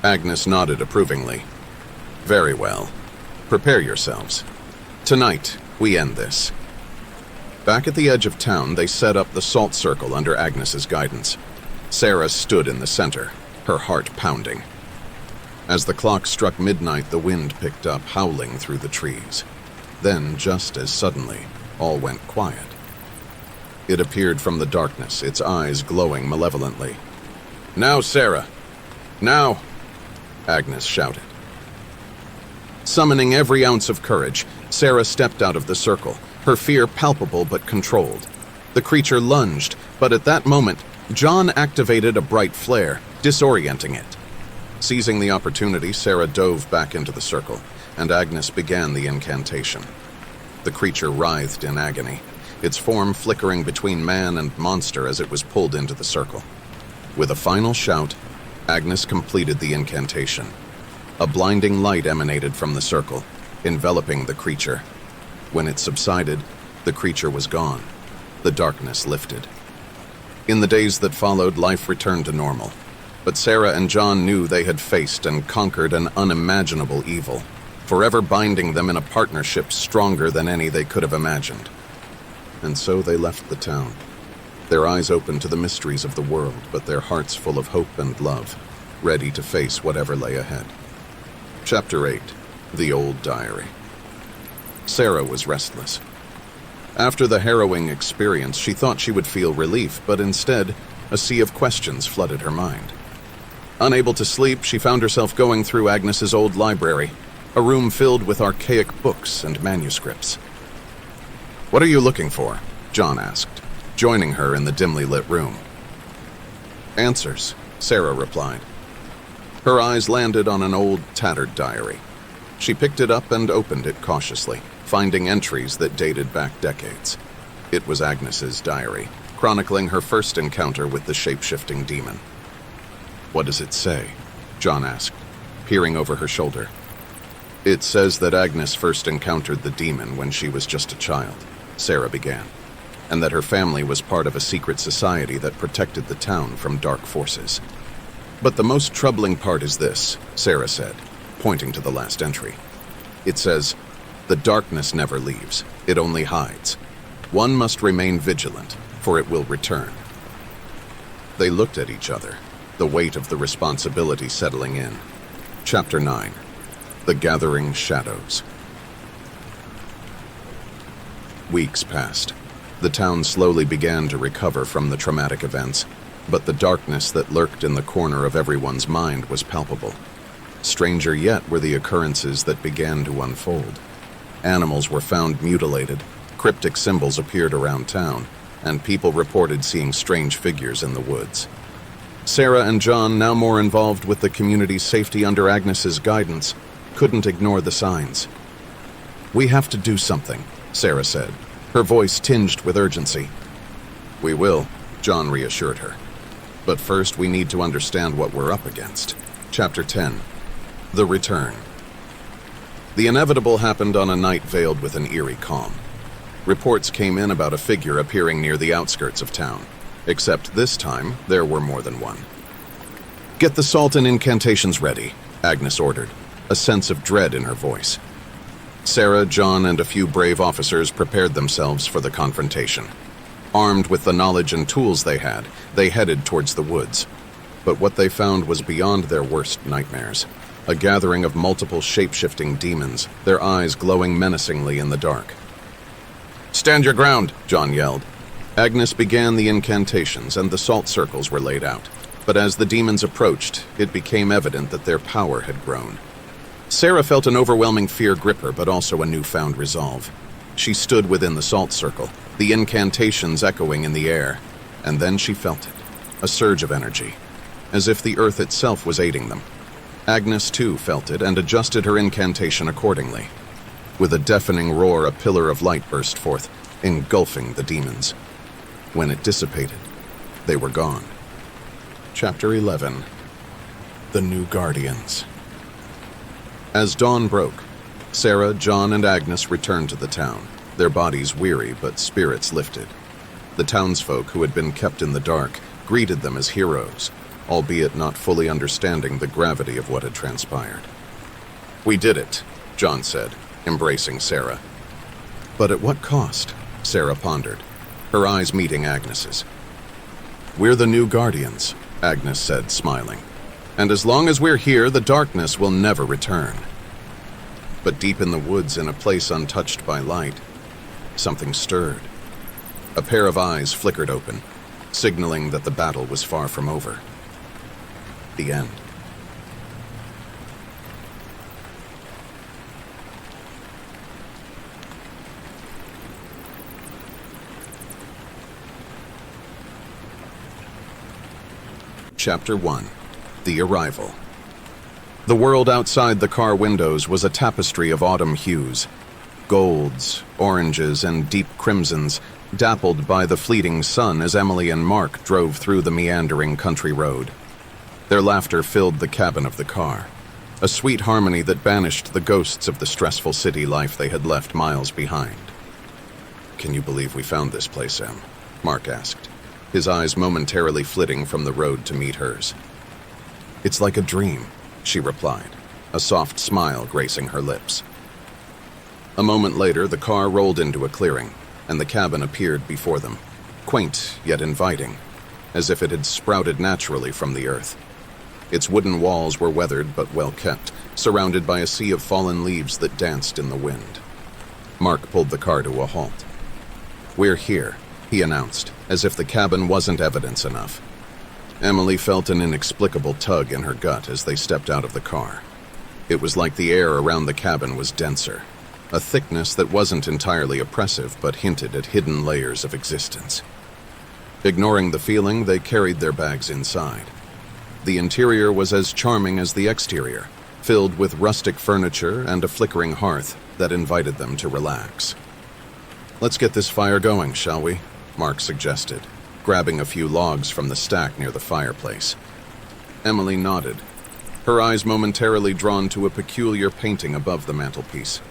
Agnes nodded approvingly. Very well. Prepare yourselves. Tonight, we end this. Back at the edge of town, they set up the salt circle under Agnes's guidance. Sarah stood in the center, her heart pounding. As the clock struck midnight, the wind picked up, howling through the trees. Then, just as suddenly, all went quiet. It appeared from the darkness, its eyes glowing malevolently. Now, Sarah! Now! Agnes shouted. Summoning every ounce of courage, Sarah stepped out of the circle, her fear palpable but controlled. The creature lunged, but at that moment, John activated a bright flare, disorienting it. Seizing the opportunity, Sarah dove back into the circle, and Agnes began the incantation. The creature writhed in agony, its form flickering between man and monster as it was pulled into the circle. With a final shout, Agnes completed the incantation. A blinding light emanated from the circle, enveloping the creature. When it subsided, the creature was gone. The darkness lifted. In the days that followed, life returned to normal. But Sarah and John knew they had faced and conquered an unimaginable evil, forever binding them in a partnership stronger than any they could have imagined. And so they left the town, their eyes open to the mysteries of the world, but their hearts full of hope and love, ready to face whatever lay ahead. Chapter 8. The Old Diary. Sarah was restless. After the harrowing experience, she thought she would feel relief, but instead, a sea of questions flooded her mind. Unable to sleep, she found herself going through Agnes's old library, a room filled with archaic books and manuscripts. What are you looking for? John asked, joining her in the dimly lit room. Answers, Sarah replied. Her eyes landed on an old, tattered diary. She picked it up and opened it cautiously, finding entries that dated back decades. It was Agnes's diary, chronicling her first encounter with the shape-shifting demon. What does it say? John asked, peering over her shoulder. It says that Agnes first encountered the demon when she was just a child, Sarah began, and that her family was part of a secret society that protected the town from dark forces. But the most troubling part is this, Sarah said, pointing to the last entry. It says, the darkness never leaves, it only hides. One must remain vigilant, for it will return. They looked at each other, the weight of the responsibility settling in. Chapter 9. The Gathering Shadows. Weeks passed. The town slowly began to recover from the traumatic events, but the darkness that lurked in the corner of everyone's mind was palpable. Stranger yet were the occurrences that began to unfold. Animals were found mutilated, cryptic symbols appeared around town, and people reported seeing strange figures in the woods. Sarah and John, now more involved with the community's safety under Agnes's guidance, couldn't ignore the signs. We have to do something, Sarah said, her voice tinged with urgency. We will, John reassured her. But first we need to understand what we're up against. Chapter 10. The Return. The inevitable happened on a night veiled with an eerie calm. Reports came in about a figure appearing near the outskirts of town, except this time there were more than one. Get the salt and incantations ready, Agnes ordered, a sense of dread in her voice. Sarah, John, and a few brave officers prepared themselves for the confrontation. Armed with the knowledge and tools they had, they headed towards the woods. But what they found was beyond their worst nightmares. A gathering of multiple shape-shifting demons, their eyes glowing menacingly in the dark. Stand your ground, John yelled. Agnes began the incantations and the salt circles were laid out. But as the demons approached, it became evident that their power had grown. Sarah felt an overwhelming fear grip her, but also a newfound resolve. She stood within the salt circle, the incantations echoing in the air, and then she felt it, a surge of energy, as if the earth itself was aiding them. Agnes, too, felt it and adjusted her incantation accordingly. With a deafening roar, a pillar of light burst forth, engulfing the demons. When it dissipated, they were gone. Chapter 11. The New Guardians. As dawn broke, Sarah, John, and Agnes returned to the town, their bodies weary but spirits lifted. The townsfolk who had been kept in the dark greeted them as heroes, albeit not fully understanding the gravity of what had transpired. "We did it," John said, embracing Sarah. "But at what cost?" Sarah pondered, her eyes meeting Agnes's. "We're the new guardians," Agnes said, smiling. "And as long as we're here, the darkness will never return." But deep in the woods, in a place untouched by light, something stirred. A pair of eyes flickered open, signaling that the battle was far from over. The end. Chapter 1. The Arrival. The world outside the car windows was a tapestry of autumn hues. Golds, oranges, and deep crimsons, dappled by the fleeting sun as Emily and Mark drove through the meandering country road. Their laughter filled the cabin of the car, a sweet harmony that banished the ghosts of the stressful city life they had left miles behind. "Can you believe we found this place, Em?" Mark asked, his eyes momentarily flitting from the road to meet hers. "It's like a dream," she replied, a soft smile gracing her lips. A moment later, the car rolled into a clearing, and the cabin appeared before them, quaint yet inviting, as if it had sprouted naturally from the earth. Its wooden walls were weathered but well kept, surrounded by a sea of fallen leaves that danced in the wind. Mark pulled the car to a halt. "We're here," he announced, as if the cabin wasn't evidence enough. Emily felt an inexplicable tug in her gut as they stepped out of the car. It was like the air around the cabin was denser, a thickness that wasn't entirely oppressive but hinted at hidden layers of existence. Ignoring the feeling, they carried their bags inside. The interior was as charming as the exterior, filled with rustic furniture and a flickering hearth that invited them to relax. "Let's get this fire going, shall we?" Mark suggested, grabbing a few logs from the stack near the fireplace. Emily nodded, her eyes momentarily drawn to a peculiar painting above the mantelpiece.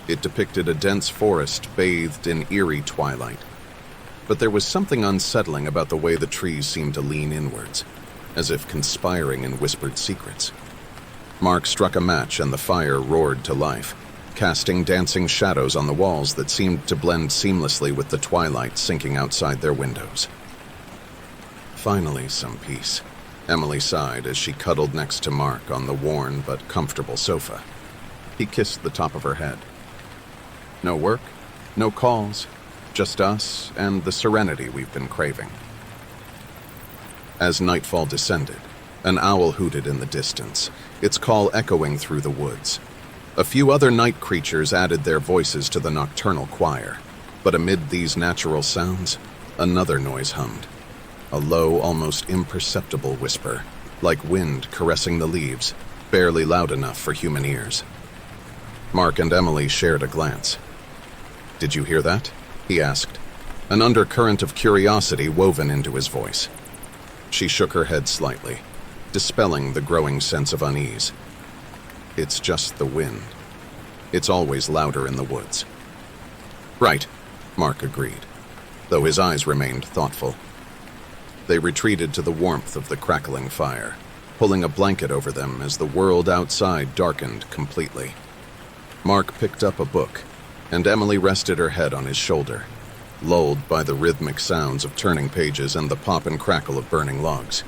It depicted a dense forest bathed in eerie twilight. But there was something unsettling about the way the trees seemed to lean inwards, as if conspiring in whispered secrets. Mark struck a match and the fire roared to life, casting dancing shadows on the walls that seemed to blend seamlessly with the twilight sinking outside their windows. "Finally, some peace," Emily sighed as she cuddled next to Mark on the worn but comfortable sofa. He kissed the top of her head. "No work, no calls, just us and the serenity we've been craving." As nightfall descended, an owl hooted in the distance, its call echoing through the woods. A few other night creatures added their voices to the nocturnal choir, but amid these natural sounds, another noise hummed. A low, almost imperceptible whisper, like wind caressing the leaves, barely loud enough for human ears. Mark and Emily shared a glance. "Did you hear that?" he asked, an undercurrent of curiosity woven into his voice. She shook her head slightly, dispelling the growing sense of unease. "It's just the wind. It's always louder in the woods." "Right," Mark agreed, though his eyes remained thoughtful. They retreated to the warmth of the crackling fire, pulling a blanket over them as the world outside darkened completely. Mark picked up a book, and Emily rested her head on his shoulder, lulled by the rhythmic sounds of turning pages and the pop and crackle of burning logs.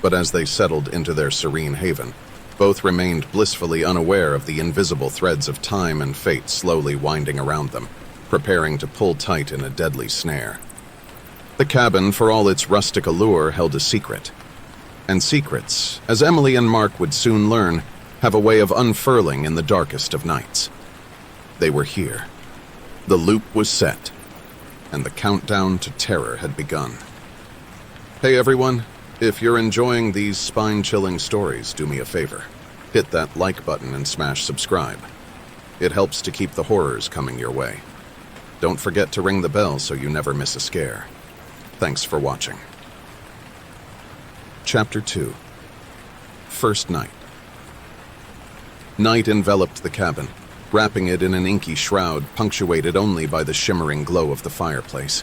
But as they settled into their serene haven, both remained blissfully unaware of the invisible threads of time and fate slowly winding around them, preparing to pull tight in a deadly snare. The cabin, for all its rustic allure, held a secret. And secrets, as Emily and Mark would soon learn, have a way of unfurling in the darkest of nights. They were here. The loop was set, and the countdown to terror had begun. Hey everyone, if you're enjoying these spine-chilling stories, do me a favor. Hit that like button and smash subscribe. It helps to keep the horrors coming your way. Don't forget to ring the bell so you never miss a scare. Thanks for watching. Chapter 2. First Night. Night enveloped the cabin, wrapping it in an inky shroud punctuated only by the shimmering glow of the fireplace.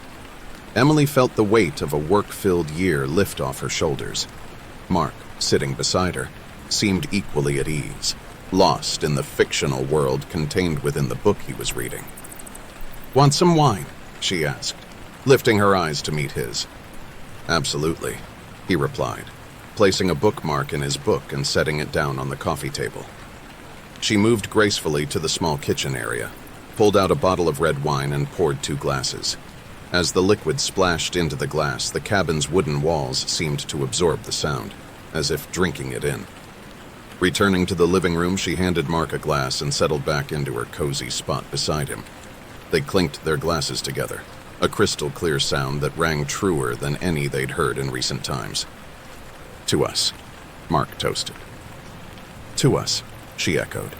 Emily felt the weight of a work-filled year lift off her shoulders. Mark, sitting beside her, seemed equally at ease, lost in the fictional world contained within the book he was reading. "Want some wine?" she asked, lifting her eyes to meet his. "Absolutely," he replied, placing a bookmark in his book and setting it down on the coffee table. She moved gracefully to the small kitchen area, pulled out a bottle of red wine and poured 2 glasses. As the liquid splashed into the glass, the cabin's wooden walls seemed to absorb the sound, as if drinking it in. Returning to the living room, she handed Mark a glass and settled back into her cozy spot beside him. They clinked their glasses together, a crystal-clear sound that rang truer than any they'd heard in recent times. "To us," Mark toasted. "To us," she echoed.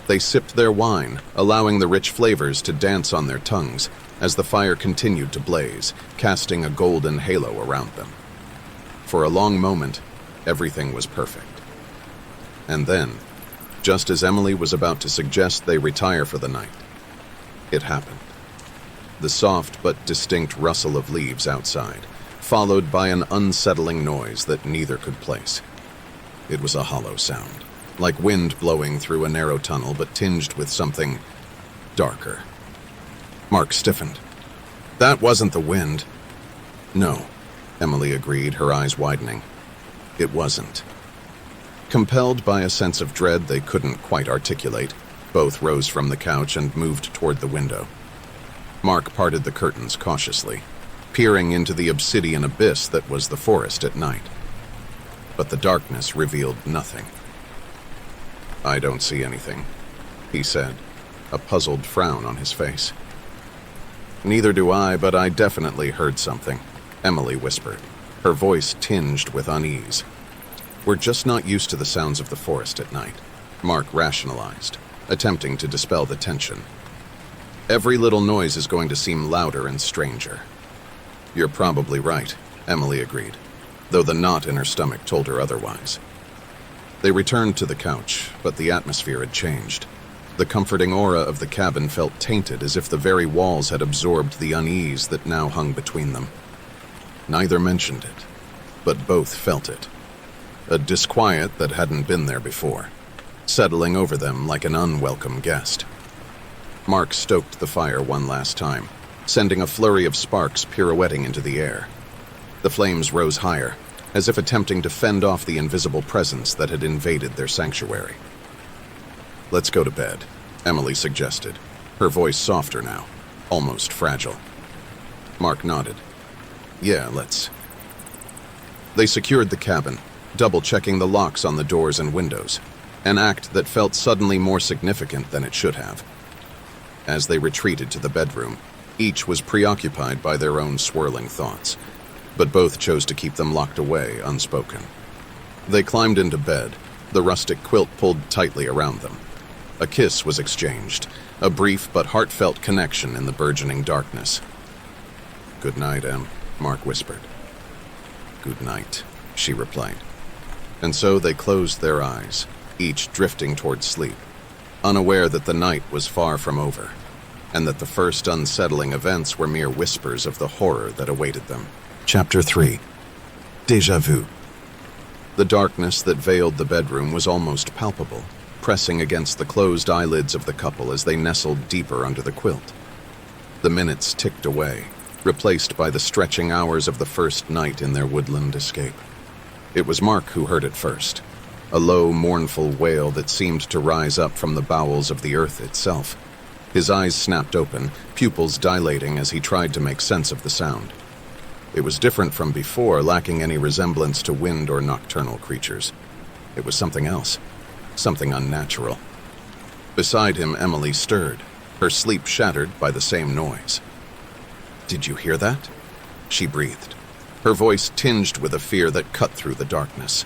They sipped their wine, allowing the rich flavors to dance on their tongues as the fire continued to blaze, casting a golden halo around them. For a long moment, everything was perfect. And then, just as Emily was about to suggest they retire for the night, it happened. The soft but distinct rustle of leaves outside, followed by an unsettling noise that neither could place. It was a hollow sound, like wind blowing through a narrow tunnel but tinged with something darker. Mark stiffened. "That wasn't the wind." "No," Emily agreed, her eyes widening. "It wasn't." Compelled by a sense of dread they couldn't quite articulate, both rose from the couch and moved toward the window. Mark parted the curtains cautiously, peering into the obsidian abyss that was the forest at night. But the darkness revealed nothing. "I don't see anything," he said, a puzzled frown on his face. "Neither do I, but I definitely heard something," Emily whispered, her voice tinged with unease. "We're just not used to the sounds of the forest at night," Mark rationalized, attempting to dispel the tension. "Every little noise is going to seem louder and stranger." "You're probably right," Emily agreed, though the knot in her stomach told her otherwise. They returned to the couch, but the atmosphere had changed. The comforting aura of the cabin felt tainted, as if the very walls had absorbed the unease that now hung between them. Neither mentioned it, but both felt it. A disquiet that hadn't been there before, settling over them like an unwelcome guest. Mark stoked the fire one last time, sending a flurry of sparks pirouetting into the air. The flames rose higher, as if attempting to fend off the invisible presence that had invaded their sanctuary. "Let's go to bed," Emily suggested, her voice softer now, almost fragile. Mark nodded. "Yeah, let's." They secured the cabin, double-checking the locks on the doors and windows, an act that felt suddenly more significant than it should have. As they retreated to the bedroom, each was preoccupied by their own swirling thoughts, but both chose to keep them locked away, unspoken. They climbed into bed, the rustic quilt pulled tightly around them. A kiss was exchanged, a brief but heartfelt connection in the burgeoning darkness. "Good night, Em," Mark whispered. "Good night," she replied. And so they closed their eyes, each drifting toward sleep, unaware that the night was far from over, and that the first unsettling events were mere whispers of the horror that awaited them. Chapter 3. Déjà vu. The darkness that veiled the bedroom was almost palpable, pressing against the closed eyelids of the couple as they nestled deeper under the quilt. The minutes ticked away, replaced by the stretching hours of the first night in their woodland escape. It was Mark who heard it first, a low, mournful wail that seemed to rise up from the bowels of the earth itself. His eyes snapped open, pupils dilating as he tried to make sense of the sound. It was different from before, lacking any resemblance to wind or nocturnal creatures. It was something else, something unnatural. Beside him, Emily stirred, her sleep shattered by the same noise. "Did you hear that?" she breathed, her voice tinged with a fear that cut through the darkness.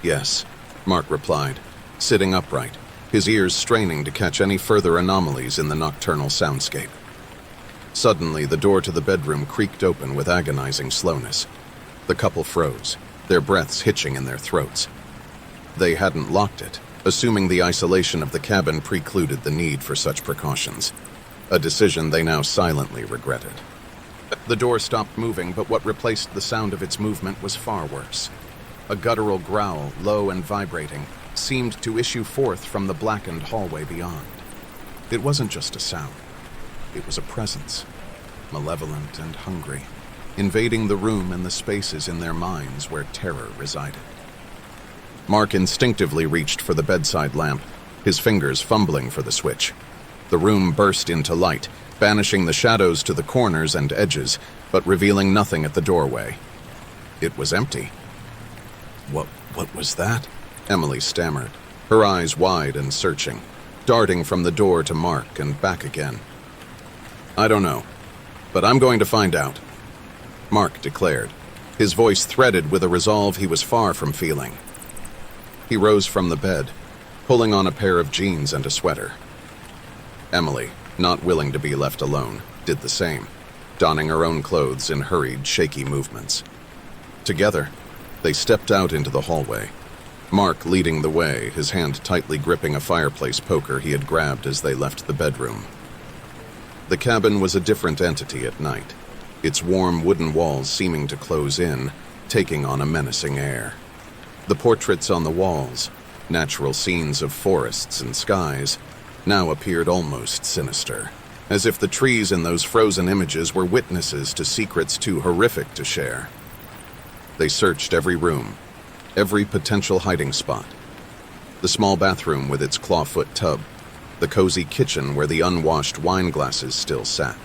"Yes," Mark replied, sitting upright, his ears straining to catch any further anomalies in the nocturnal soundscape. Suddenly, the door to the bedroom creaked open with agonizing slowness. The couple froze, their breaths hitching in their throats. They hadn't locked it, assuming the isolation of the cabin precluded the need for such precautions, a decision they now silently regretted. The door stopped moving, but what replaced the sound of its movement was far worse. A guttural growl, low and vibrating, seemed to issue forth from the blackened hallway beyond. It wasn't just a sound. It was a presence, malevolent and hungry, invading the room and the spaces in their minds where terror resided. Mark instinctively reached for the bedside lamp, his fingers fumbling for the switch. The room burst into light, banishing the shadows to the corners and edges, but revealing nothing at the doorway. It was empty. What was that? Emily stammered, her eyes wide and searching, darting from the door to Mark and back again. I don't know, but I'm going to find out, Mark declared, his voice threaded with a resolve he was far from feeling. He rose from the bed, pulling on a pair of jeans and a sweater. Emily, not willing to be left alone, did the same, donning her own clothes in hurried, shaky movements. Together, they stepped out into the hallway, Mark leading the way, his hand tightly gripping a fireplace poker he had grabbed as they left the bedroom. The cabin was a different entity at night, its warm wooden walls seeming to close in, taking on a menacing air. The portraits on the walls, natural scenes of forests and skies, now appeared almost sinister, as if the trees in those frozen images were witnesses to secrets too horrific to share. They searched every room, every potential hiding spot. The small bathroom with its clawfoot tub, the cozy kitchen where the unwashed wine glasses still sat,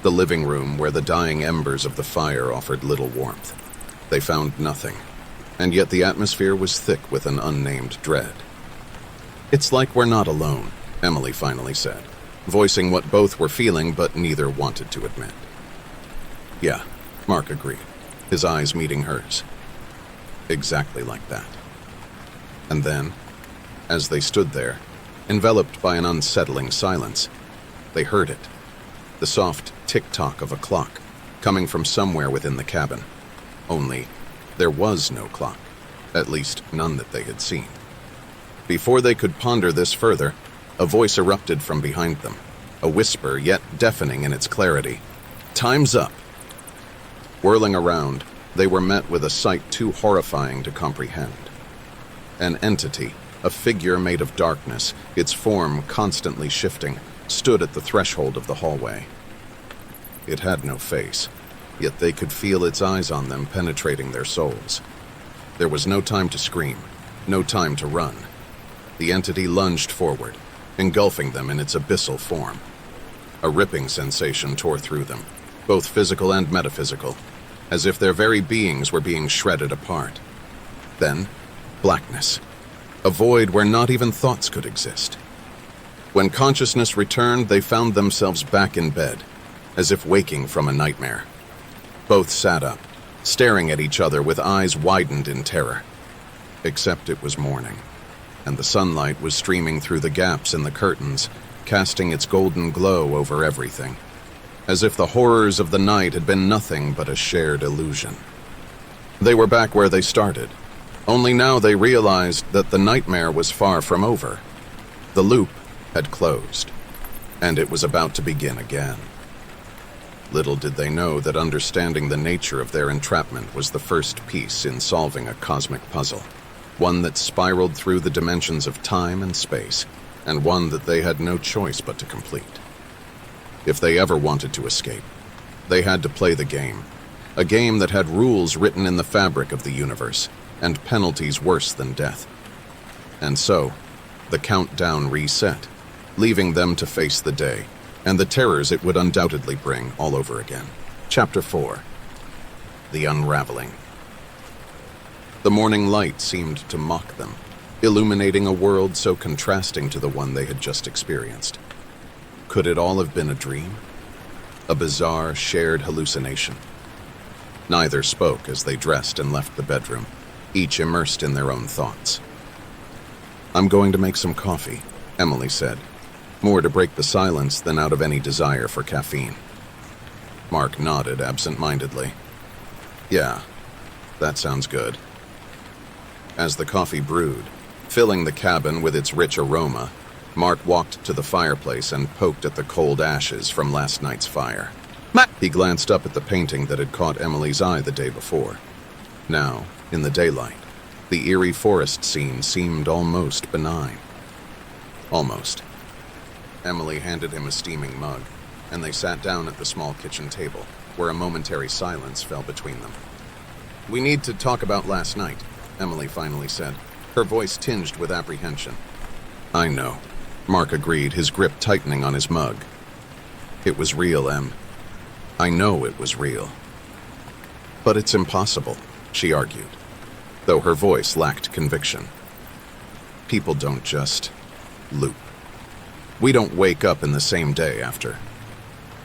the living room where the dying embers of the fire offered little warmth. They found nothing, and yet the atmosphere was thick with an unnamed dread. It's like we're not alone, Emily finally said, voicing what both were feeling but neither wanted to admit. Yeah, Mark agreed, his eyes meeting hers. Exactly like that. And then, as they stood there, enveloped by an unsettling silence, they heard it, the soft tick-tock of a clock, coming from somewhere within the cabin. Only, there was no clock, at least none that they had seen. Before they could ponder this further, a voice erupted from behind them, a whisper yet deafening in its clarity. Time's up. Whirling around, they were met with a sight too horrifying to comprehend. An entity, a figure made of darkness, its form constantly shifting, stood at the threshold of the hallway. It had no face, yet they could feel its eyes on them penetrating their souls. There was no time to scream, no time to run. The entity lunged forward, engulfing them in its abyssal form. A ripping sensation tore through them, both physical and metaphysical, as if their very beings were being shredded apart. Then, blackness, a void where not even thoughts could exist. When consciousness returned, they found themselves back in bed, as if waking from a nightmare. Both sat up, staring at each other with eyes widened in terror. Except it was morning, and the sunlight was streaming through the gaps in the curtains, casting its golden glow over everything, as if the horrors of the night had been nothing but a shared illusion. They were back where they started, only now they realized that the nightmare was far from over. The loop had closed, and it was about to begin again. Little did they know that understanding the nature of their entrapment was the first piece in solving a cosmic puzzle, one that spiraled through the dimensions of time and space, and one that they had no choice but to complete. If they ever wanted to escape, they had to play the game, a game that had rules written in the fabric of the universe, and penalties worse than death. And so, the countdown reset, leaving them to face the day, and the terrors it would undoubtedly bring all over again. Chapter 4. The Unraveling. The morning light seemed to mock them, illuminating a world so contrasting to the one they had just experienced. Could it all have been a dream? A bizarre, shared hallucination? Neither spoke as they dressed and left the bedroom, each immersed in their own thoughts. I'm going to make some coffee, Emily said, more to break the silence than out of any desire for caffeine. Mark nodded absent-mindedly. Yeah, that sounds good. As the coffee brewed, filling the cabin with its rich aroma, Mark walked to the fireplace and poked at the cold ashes from last night's fire. He glanced up at the painting that had caught Emily's eye the day before. Now, in the daylight, the eerie forest scene seemed almost benign. Almost. Emily handed him a steaming mug, and they sat down at the small kitchen table, where a momentary silence fell between them. We need to talk about last night, Emily finally said, her voice tinged with apprehension. I know, Mark agreed, his grip tightening on his mug. It was real, Em. I know it was real. But it's impossible, she argued, though her voice lacked conviction. People don't just loop. We don't wake up in the same day after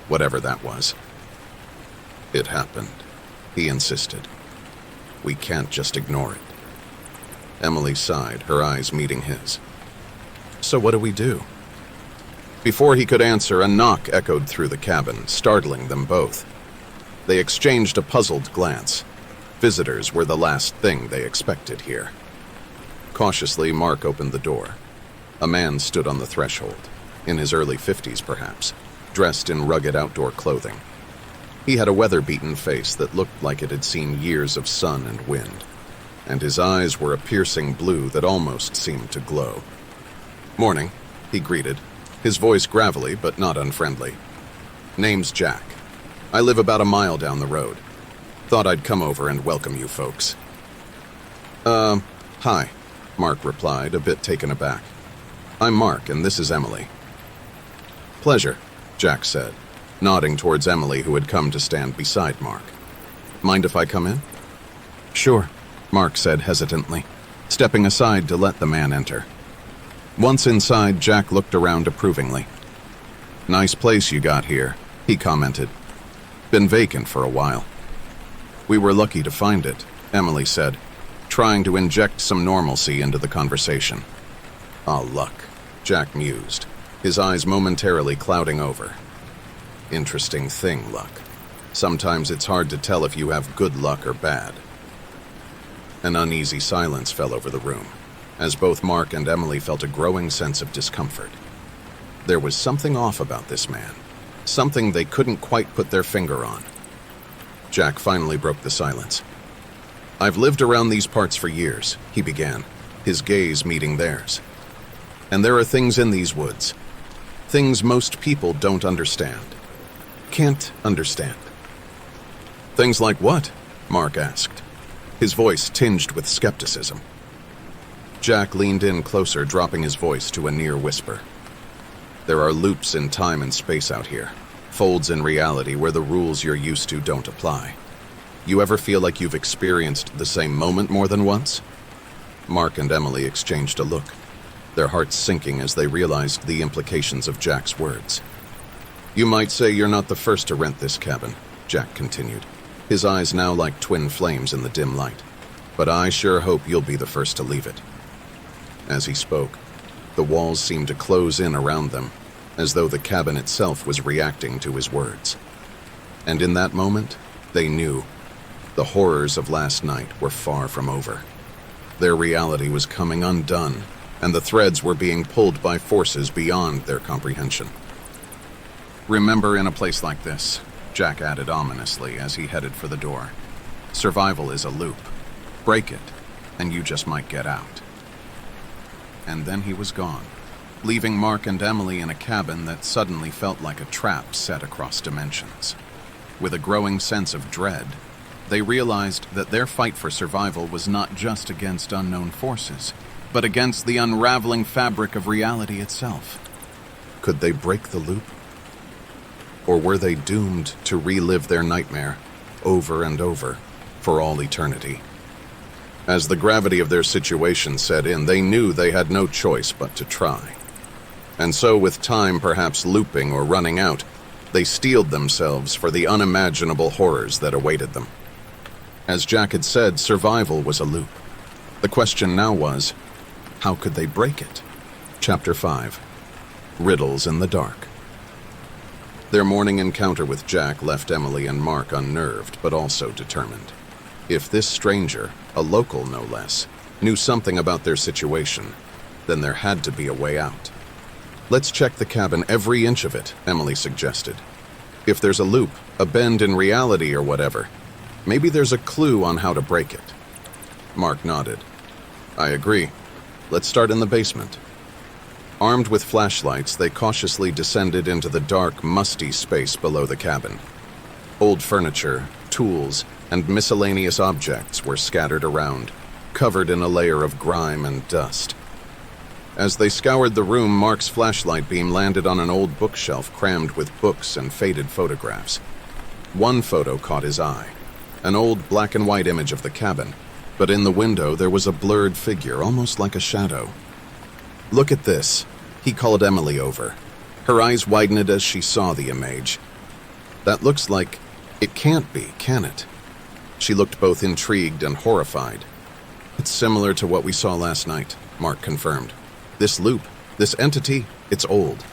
whatever that was. It happened, he insisted. We can't just ignore it. Emily sighed, her eyes meeting his. So what do we do? Before he could answer, a knock echoed through the cabin, startling them both. They exchanged a puzzled glance. Visitors were the last thing they expected here. Cautiously, Mark opened the door. A man stood on the threshold, in his early 50s perhaps, dressed in rugged outdoor clothing. He had a weather-beaten face that looked like it had seen years of sun and wind, and his eyes were a piercing blue that almost seemed to glow. Morning, he greeted, his voice gravelly but not unfriendly. Name's Jack. I live about a mile down the road. Thought I'd come over and welcome you folks. Hi, Mark replied, a bit taken aback. I'm Mark, and this is Emily. Pleasure, Jack said, nodding towards Emily, who had come to stand beside Mark. Mind if I come in? Sure, Mark said hesitantly, stepping aside to let the man enter. Once inside, Jack looked around approvingly. Nice place you got here, he commented. Been vacant for a while. We were lucky to find it, Emily said, trying to inject some normalcy into the conversation. Ah, luck, Jack mused, his eyes momentarily clouding over. Interesting thing, luck. Sometimes it's hard to tell if you have good luck or bad. An uneasy silence fell over the room, as both Mark and Emily felt a growing sense of discomfort. There was something off about this man, something they couldn't quite put their finger on. Jack finally broke the silence. I've lived around these parts for years, he began, his gaze meeting theirs. And there are things in these woods, things most people don't understand. Can't understand. Things like what? Mark asked, his voice tinged with skepticism. Jack leaned in closer, dropping his voice to a near whisper. There are loops in time and space out here, folds in reality where the rules you're used to don't apply. You ever feel like you've experienced the same moment more than once? Mark and Emily exchanged a look, their hearts sinking as they realized the implications of Jack's words. You might say you're not the first to rent this cabin, Jack continued, his eyes now like twin flames in the dim light. But I sure hope you'll be the first to leave it. As he spoke, the walls seemed to close in around them, as though the cabin itself was reacting to his words. And in that moment, they knew the horrors of last night were far from over. Their reality was coming undone, and the threads were being pulled by forces beyond their comprehension. Remember, in a place like this, Jack added ominously as he headed for the door, survival is a loop. Break it, and you just might get out. And then he was gone, leaving Mark and Emily in a cabin that suddenly felt like a trap set across dimensions. With a growing sense of dread, they realized that their fight for survival was not just against unknown forces, but against the unraveling fabric of reality itself. Could they break the loop? Or were they doomed to relive their nightmare over and over for all eternity? As the gravity of their situation set in, they knew they had no choice but to try. And so, with time perhaps looping or running out, they steeled themselves for the unimaginable horrors that awaited them. As Jack had said, survival was a loop. The question now was, how could they break it? Chapter 5. Riddles in the Dark. Their morning encounter with Jack left Emily and Mark unnerved, but also determined. If this stranger, a local no less, knew something about their situation, then there had to be a way out. "Let's check the cabin, every inch of it," Emily suggested. "If there's a loop, a bend in reality or whatever, maybe there's a clue on how to break it." Mark nodded. "I agree. Let's start in the basement." Armed with flashlights, they cautiously descended into the dark, musty space below the cabin. Old furniture, tools, and miscellaneous objects were scattered around, covered in a layer of grime and dust. As they scoured the room, Mark's flashlight beam landed on an old bookshelf crammed with books and faded photographs. One photo caught his eye, an old black and white image of the cabin, but in the window there was a blurred figure, almost like a shadow. "Look at this," he called Emily over. Her eyes widened as she saw the image. "That looks like... it can't be, can it?" She looked both intrigued and horrified. "It's similar to what we saw last night," Mark confirmed. "This loop, this entity, it's old.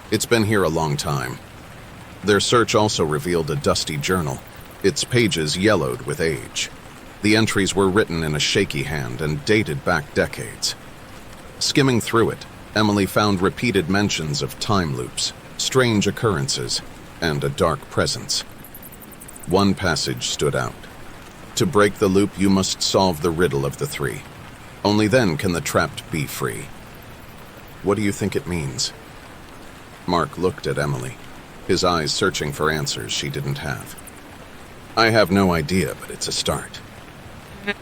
It's been here a long time." Their search also revealed a dusty journal, its pages yellowed with age. The entries were written in a shaky hand and dated back decades. Skimming through it, Emily found repeated mentions of time loops, strange occurrences, and a dark presence. One passage stood out. "To break the loop, you must solve the riddle of the three. Only then can the trapped be free." "What do you think it means?" Mark looked at Emily, his eyes searching for answers she didn't have. "I have no idea, but it's a start."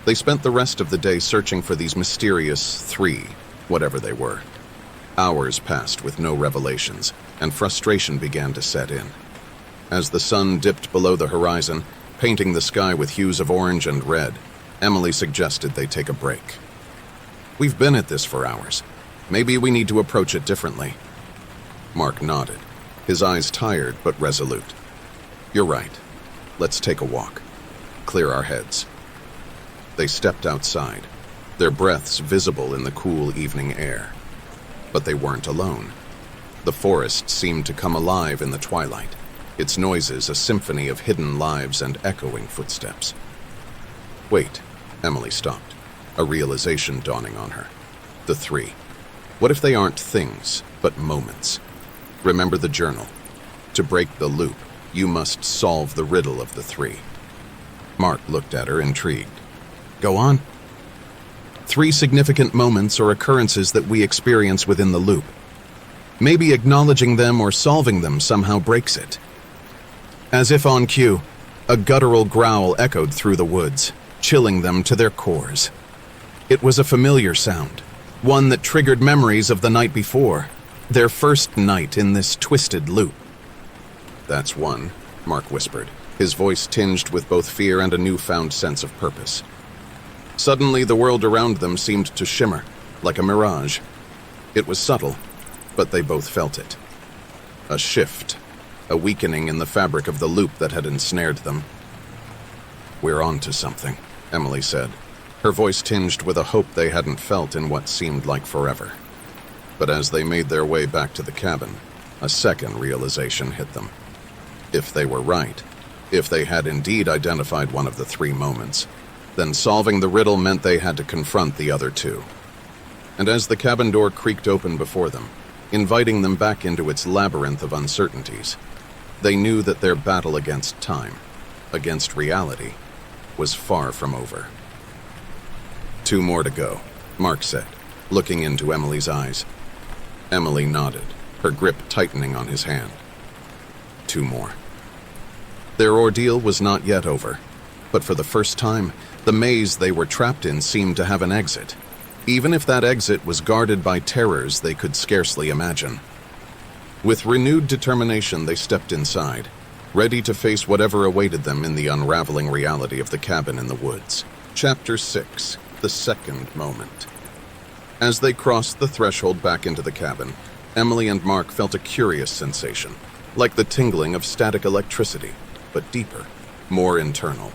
They spent the rest of the day searching for these mysterious three, whatever they were. Hours passed with no revelations, and frustration began to set in. As the sun dipped below the horizon, painting the sky with hues of orange and red, Emily suggested they take a break. "We've been at this for hours. Maybe we need to approach it differently." Mark nodded, his eyes tired but resolute. "You're right. Let's take a walk. Clear our heads." They stepped outside, their breaths visible in the cool evening air. But they weren't alone. The forest seemed to come alive in the twilight, its noises a symphony of hidden lives and echoing footsteps. "Wait," Emily stopped, a realization dawning on her. "The three. What if they aren't things, but moments? Remember the journal. To break the loop, you must solve the riddle of the three." Mark looked at her, intrigued. "Go on." "Three significant moments or occurrences that we experience within the loop. Maybe acknowledging them or solving them somehow breaks it." As if on cue, a guttural growl echoed through the woods, chilling them to their cores. It was a familiar sound, one that triggered memories of the night before, their first night in this twisted loop. "That's one," Mark whispered, his voice tinged with both fear and a newfound sense of purpose. Suddenly, the world around them seemed to shimmer, like a mirage. It was subtle, but they both felt it. A shift, a weakening in the fabric of the loop that had ensnared them. "We're on to something," Emily said, her voice tinged with a hope they hadn't felt in what seemed like forever. But as they made their way back to the cabin, a second realization hit them. If they were right, if they had indeed identified one of the three moments, then solving the riddle meant they had to confront the other two. And as the cabin door creaked open before them, inviting them back into its labyrinth of uncertainties, they knew that their battle against time, against reality, was far from over. "Two more to go," Mark said, looking into Emily's eyes. Emily nodded, her grip tightening on his hand. Two more. Their ordeal was not yet over, but for the first time, the maze they were trapped in seemed to have an exit, even if that exit was guarded by terrors they could scarcely imagine. With renewed determination, they stepped inside, ready to face whatever awaited them in the unraveling reality of the cabin in the woods. Chapter 6. The Second Moment. As they crossed the threshold back into the cabin, Emily and Mark felt a curious sensation, like the tingling of static electricity, but deeper, more internal.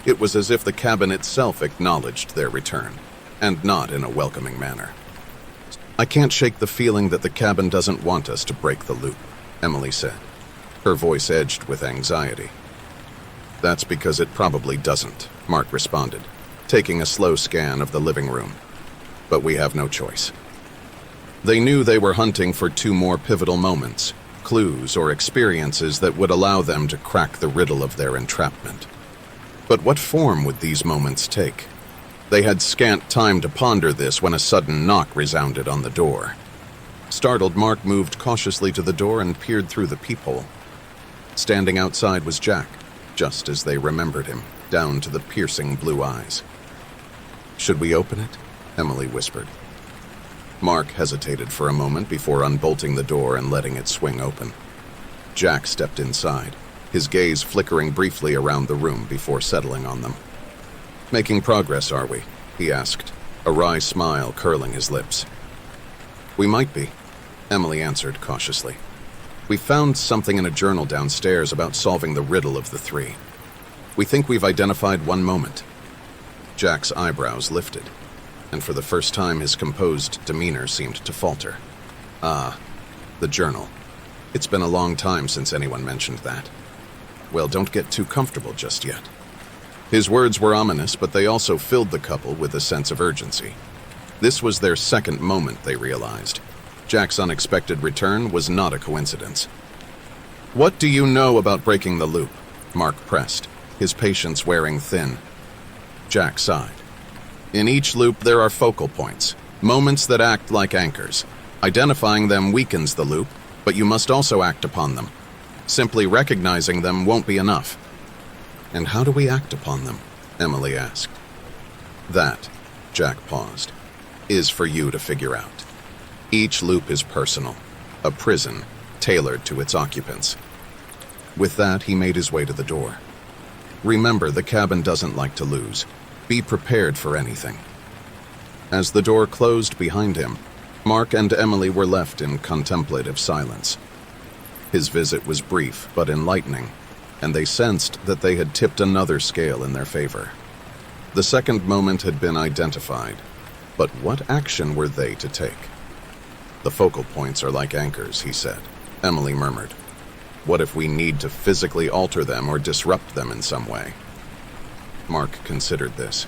It was as if the cabin itself acknowledged their return, and not in a welcoming manner. I can't shake the feeling that the cabin doesn't want us to break the loop, Emily said, her voice edged with anxiety. That's because it probably doesn't, Mark responded, taking a slow scan of the living room. But we have no choice. They knew they were hunting for two more pivotal moments, clues or experiences that would allow them to crack the riddle of their entrapment. But what form would these moments take? They had scant time to ponder this when a sudden knock resounded on the door. Startled, Mark moved cautiously to the door and peered through the peephole. Standing outside was Jack, just as they remembered him, down to the piercing blue eyes. "Should we open it?" Emily whispered. Mark hesitated for a moment before unbolting the door and letting it swing open. Jack stepped inside, his gaze flickering briefly around the room before settling on them. "Making progress, are we?" he asked, a wry smile curling his lips. "We might be," Emily answered cautiously. "We found something in a journal downstairs about solving the riddle of the three. We think we've identified one moment." Jack's eyebrows lifted, and for the first time his composed demeanor seemed to falter. "Ah, the journal. It's been a long time since anyone mentioned that. Well, don't get too comfortable just yet." His words were ominous, but they also filled the couple with a sense of urgency. This was their second moment, they realized. Jack's unexpected return was not a coincidence. "What do you know about breaking the loop?" Mark pressed, his patience wearing thin. Jack sighed. "In each loop there are focal points, moments that act like anchors. Identifying them weakens the loop, but you must also act upon them. Simply recognizing them won't be enough." "And how do we act upon them?" Emily asked. "That," Jack paused, "is for you to figure out. Each loop is personal, a prison tailored to its occupants." With that, he made his way to the door. "Remember, the cabin doesn't like to lose. Be prepared for anything." As the door closed behind him, Mark and Emily were left in contemplative silence. His visit was brief but enlightening, and they sensed that they had tipped another scale in their favor. The second moment had been identified, but what action were they to take? "The focal points are like anchors," he said, Emily murmured. "What if we need to physically alter them or disrupt them in some way?" Mark considered this.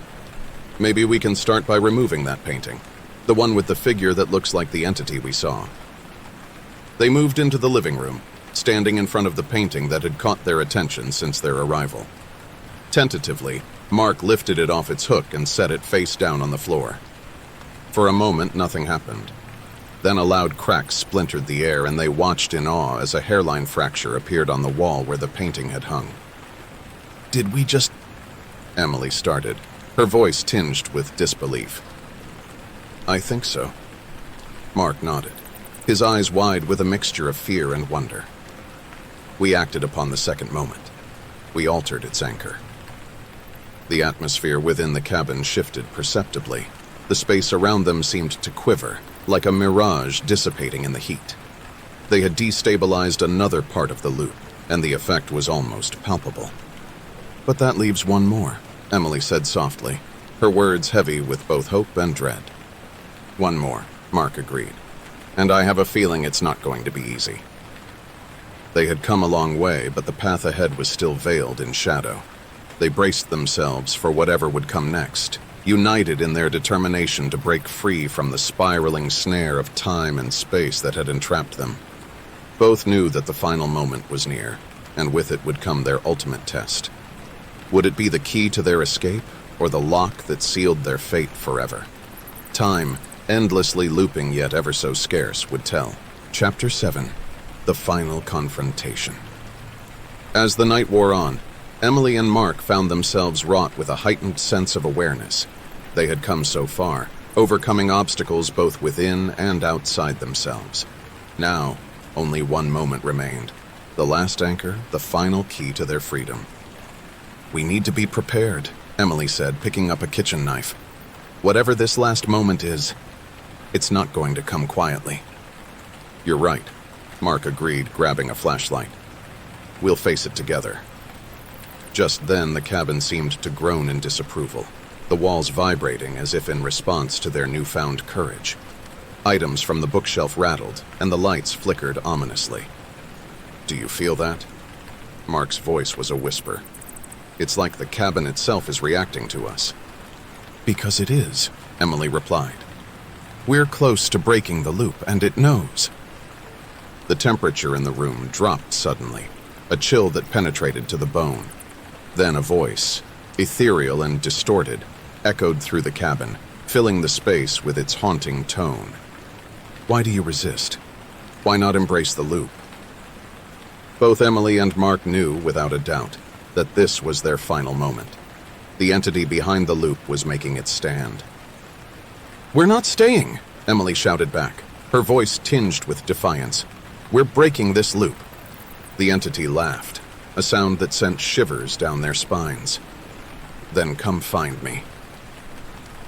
"Maybe we can start by removing that painting, the one with the figure that looks like the entity we saw." They moved into the living room, standing in front of the painting that had caught their attention since their arrival. Tentatively, Mark lifted it off its hook and set it face down on the floor. For a moment, nothing happened. Then a loud crack splintered the air, and they watched in awe as a hairline fracture appeared on the wall where the painting had hung. "Did we just—" Emily started, her voice tinged with disbelief. "I think so." Mark nodded, his eyes wide with a mixture of fear and wonder. "We acted upon the second moment. We altered its anchor." The atmosphere within the cabin shifted perceptibly. The space around them seemed to quiver, like a mirage dissipating in the heat. They had destabilized another part of the loop, and the effect was almost palpable. "But that leaves one more," Emily said softly, her words heavy with both hope and dread. "One more," Mark agreed, "and I have a feeling it's not going to be easy." They had come a long way, but the path ahead was still veiled in shadow. They braced themselves for whatever would come next, united in their determination to break free from the spiraling snare of time and space that had entrapped them. Both knew that the final moment was near, and with it would come their ultimate test. Would it be the key to their escape, or the lock that sealed their fate forever? Time, endlessly looping yet ever so scarce, would tell. Chapter 7. The Final Confrontation. As the night wore on, Emily and Mark found themselves wrought with a heightened sense of awareness. They had come so far, overcoming obstacles both within and outside themselves. Now, only one moment remained. The last anchor, the final key to their freedom. "We need to be prepared," Emily said, picking up a kitchen knife. "Whatever this last moment is, it's not going to come quietly." "You're right," Mark agreed, grabbing a flashlight. "We'll face it together." Just then, the cabin seemed to groan in disapproval, the walls vibrating as if in response to their newfound courage. Items from the bookshelf rattled, and the lights flickered ominously. "Do you feel that?" Mark's voice was a whisper. "It's like the cabin itself is reacting to us." "Because it is," Emily replied. "We're close to breaking the loop, and it knows." The temperature in the room dropped suddenly, a chill that penetrated to the bone. Then a voice, ethereal and distorted, echoed through the cabin, filling the space with its haunting tone. "Why do you resist? Why not embrace the loop?" Both Emily and Mark knew, without a doubt, that this was their final moment. The entity behind the loop was making its stand. "We're not staying," Emily shouted back, her voice tinged with defiance. "We're breaking this loop." The entity laughed, a sound that sent shivers down their spines. "Then come find me."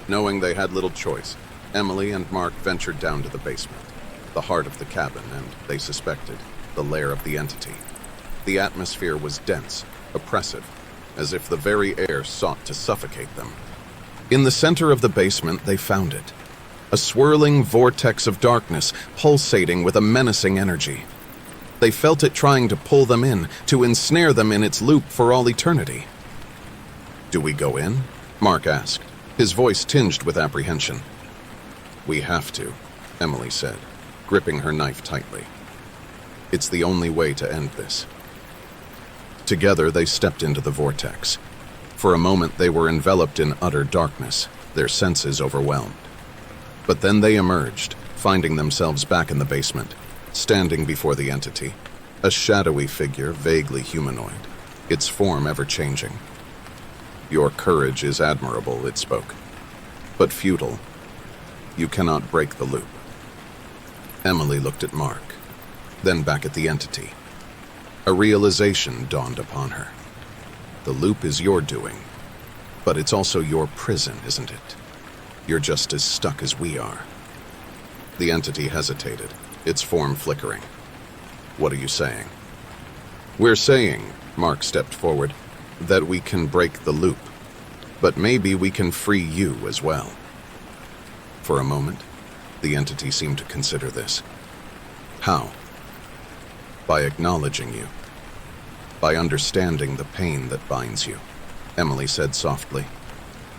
Knowing they had little choice, Emily and Mark ventured down to the basement, the heart of the cabin and, they suspected, the lair of the entity. The atmosphere was dense, oppressive, as if the very air sought to suffocate them. In the center of the basement, they found it. A swirling vortex of darkness, pulsating with a menacing energy. They felt it trying to pull them in, to ensnare them in its loop for all eternity. "Do we go in?" Mark asked, his voice tinged with apprehension. "We have to," Emily said, gripping her knife tightly. "It's the only way to end this." Together, they stepped into the vortex. For a moment, they were enveloped in utter darkness, their senses overwhelmed. But then they emerged, finding themselves back in the basement, standing before the entity, a shadowy figure vaguely humanoid, its form ever-changing. "Your courage is admirable," it spoke, "but futile. You cannot break the loop." Emily looked at Mark, then back at the entity. A realization dawned upon her. The loop is your doing, but it's also your prison, isn't it? You're just as stuck as we are. The entity hesitated, its form flickering. "What are you saying?" "We're saying," Mark stepped forward, "that we can break the loop, but maybe we can free you as well." For a moment, the entity seemed to consider this. "How?" "By acknowledging you. By understanding the pain that binds you," Emily said softly.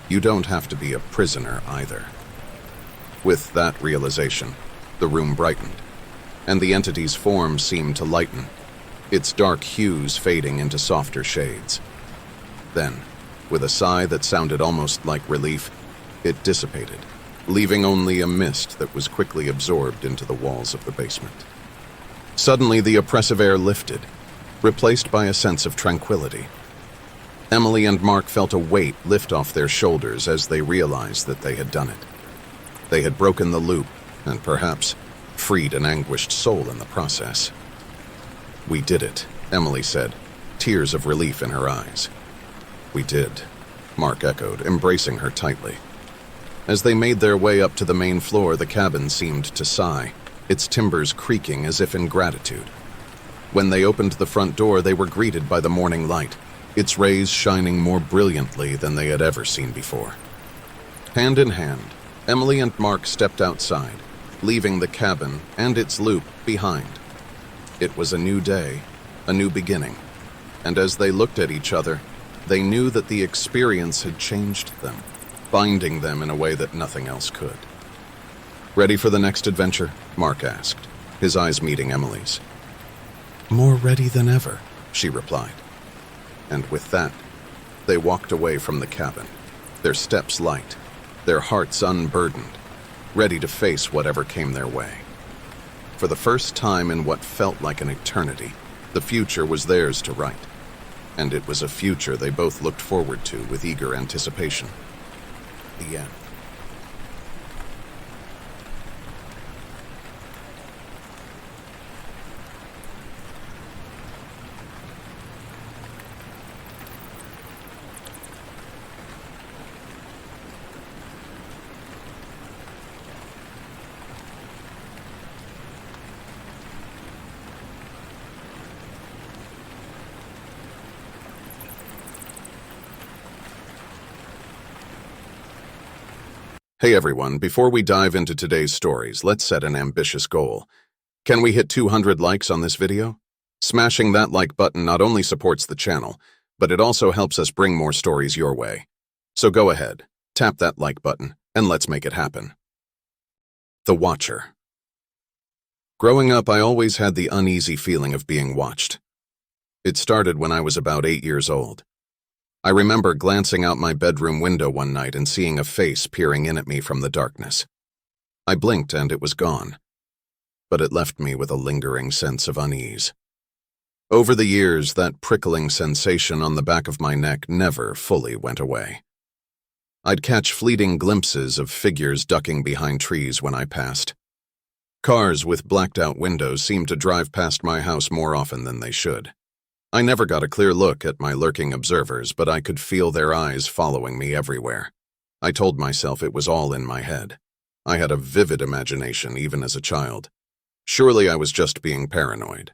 "You don't have to be a prisoner either." With that realization, the room brightened, and the entity's form seemed to lighten, its dark hues fading into softer shades. Then, with a sigh that sounded almost like relief, it dissipated, leaving only a mist that was quickly absorbed into the walls of the basement. Suddenly, the oppressive air lifted, replaced by a sense of tranquility. Emily and Mark felt a weight lift off their shoulders as they realized that they had done it. They had broken the loop, and perhaps freed an anguished soul in the process. "We did it," Emily said, tears of relief in her eyes. "We did," Mark echoed, embracing her tightly. As they made their way up to the main floor, the cabin seemed to sigh, its timbers creaking as if in gratitude. When they opened the front door, they were greeted by the morning light, its rays shining more brilliantly than they had ever seen before. Hand in hand, Emily and Mark stepped outside, leaving the cabin and its loop behind. It was a new day, a new beginning, and as they looked at each other, they knew that the experience had changed them, binding them in a way that nothing else could. "Ready for the next adventure?" Mark asked, his eyes meeting Emily's. "More ready than ever," she replied. And with that, they walked away from the cabin, their steps light, their hearts unburdened, ready to face whatever came their way. For the first time in what felt like an eternity, the future was theirs to write, and it was a future they both looked forward to with eager anticipation. The end. Hey everyone, before we dive into today's stories, let's set an ambitious goal. Can we hit 200 likes on this video? Smashing that like button not only supports the channel, but it also helps us bring more stories your way. So go ahead, tap that like button, and let's make it happen. The Watcher. Growing up, I always had the uneasy feeling of being watched. It started when I was about 8 years old. I remember glancing out my bedroom window one night and seeing a face peering in at me from the darkness. I blinked and it was gone, but it left me with a lingering sense of unease. Over the years, that prickling sensation on the back of my neck never fully went away. I'd catch fleeting glimpses of figures ducking behind trees when I passed. Cars with blacked-out windows seemed to drive past my house more often than they should. I never got a clear look at my lurking observers, but I could feel their eyes following me everywhere. I told myself it was all in my head. I had a vivid imagination even as a child. Surely I was just being paranoid.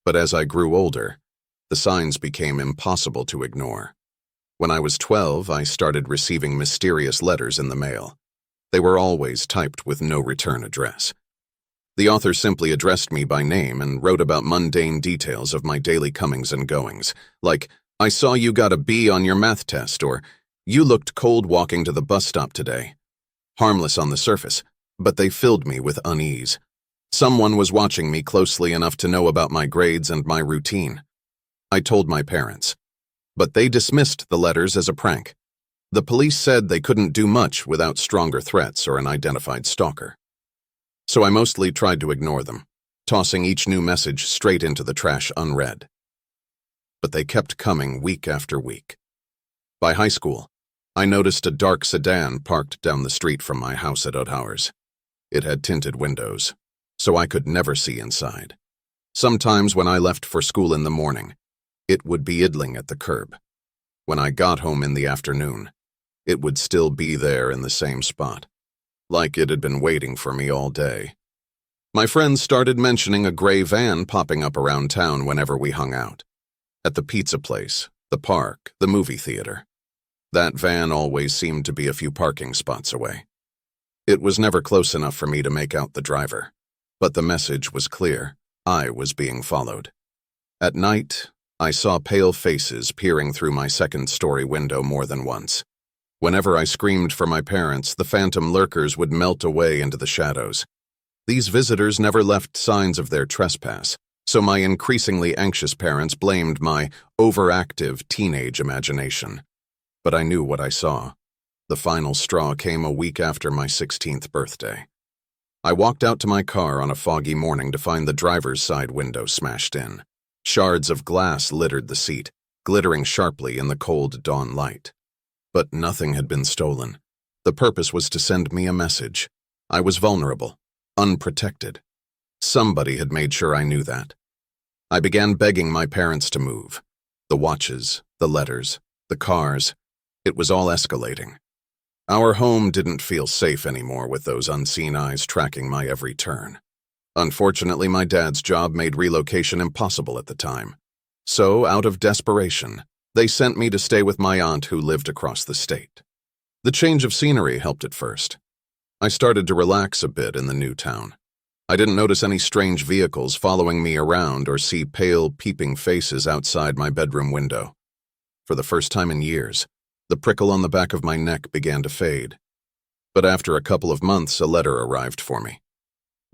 But as I grew older, the signs became impossible to ignore. When I was 12, I started receiving mysterious letters in the mail. They were always typed with no return address. The author simply addressed me by name and wrote about mundane details of my daily comings and goings, like, "I saw you got a B on your math test," or "You looked cold walking to the bus stop today." Harmless on the surface, but they filled me with unease. Someone was watching me closely enough to know about my grades and my routine. I told my parents, but they dismissed the letters as a prank. The police said they couldn't do much without stronger threats or an identified stalker. So I mostly tried to ignore them, tossing each new message straight into the trash unread. But they kept coming week after week. By high school, I noticed a dark sedan parked down the street from my house at odd hours. It had tinted windows, so I could never see inside. Sometimes when I left for school in the morning, it would be idling at the curb. When I got home in the afternoon, it would still be there in the same spot, like it had been waiting for me all day. My friends started mentioning a gray van popping up around town whenever we hung out. At the pizza place, the park, the movie theater. That van always seemed to be a few parking spots away. It was never close enough for me to make out the driver, but the message was clear. I was being followed. At night, I saw pale faces peering through my second-story window more than once. Whenever I screamed for my parents, the phantom lurkers would melt away into the shadows. These visitors never left signs of their trespass, so my increasingly anxious parents blamed my overactive teenage imagination. But I knew what I saw. The final straw came a week after my 16th birthday. I walked out to my car on a foggy morning to find the driver's side window smashed in. Shards of glass littered the seat, glittering sharply in the cold dawn light. But nothing had been stolen. The purpose was to send me a message. I was vulnerable, unprotected. Somebody had made sure I knew that. I began begging my parents to move. The watches, the letters, the cars. It was all escalating. Our home didn't feel safe anymore with those unseen eyes tracking my every turn. Unfortunately, my dad's job made relocation impossible at the time. So, out of desperation, they sent me to stay with my aunt who lived across the state. The change of scenery helped at first. I started to relax a bit in the new town. I didn't notice any strange vehicles following me around or see pale, peeping faces outside my bedroom window. For the first time in years, the prickle on the back of my neck began to fade. But after a couple of months, a letter arrived for me.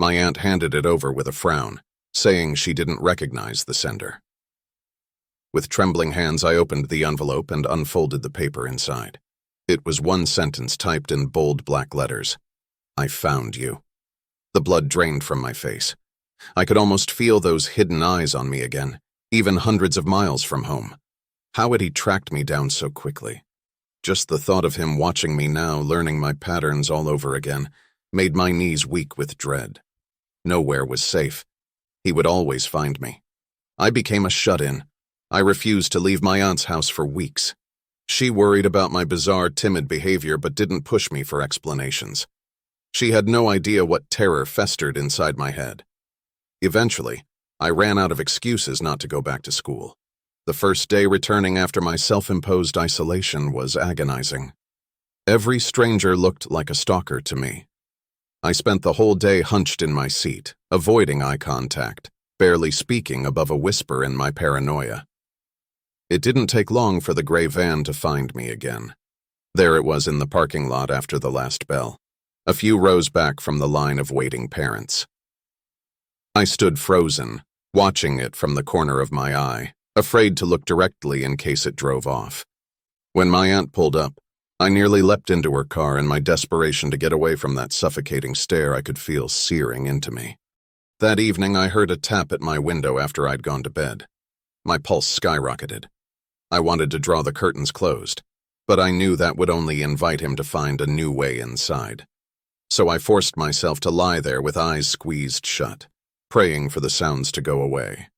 My aunt handed it over with a frown, saying she didn't recognize the sender. With trembling hands, I opened the envelope and unfolded the paper inside. It was one sentence typed in bold black letters. "I found you." The blood drained from my face. I could almost feel those hidden eyes on me again, even hundreds of miles from home. How had he tracked me down so quickly? Just the thought of him watching me now, learning my patterns all over again, made my knees weak with dread. Nowhere was safe. He would always find me. I became a shut-in. I refused to leave my aunt's house for weeks. She worried about my bizarre, timid behavior but didn't push me for explanations. She had no idea what terror festered inside my head. Eventually, I ran out of excuses not to go back to school. The first day returning after my self-imposed isolation was agonizing. Every stranger looked like a stalker to me. I spent the whole day hunched in my seat, avoiding eye contact, barely speaking above a whisper in my paranoia. It didn't take long for the gray van to find me again. There it was in the parking lot after the last bell, a few rows back from the line of waiting parents. I stood frozen, watching it from the corner of my eye, afraid to look directly in case it drove off. When my aunt pulled up, I nearly leapt into her car in my desperation to get away from that suffocating stare I could feel searing into me. That evening, I heard a tap at my window after I'd gone to bed. My pulse skyrocketed. I wanted to draw the curtains closed, but I knew that would only invite him to find a new way inside. So I forced myself to lie there with eyes squeezed shut, praying for the sounds to go away.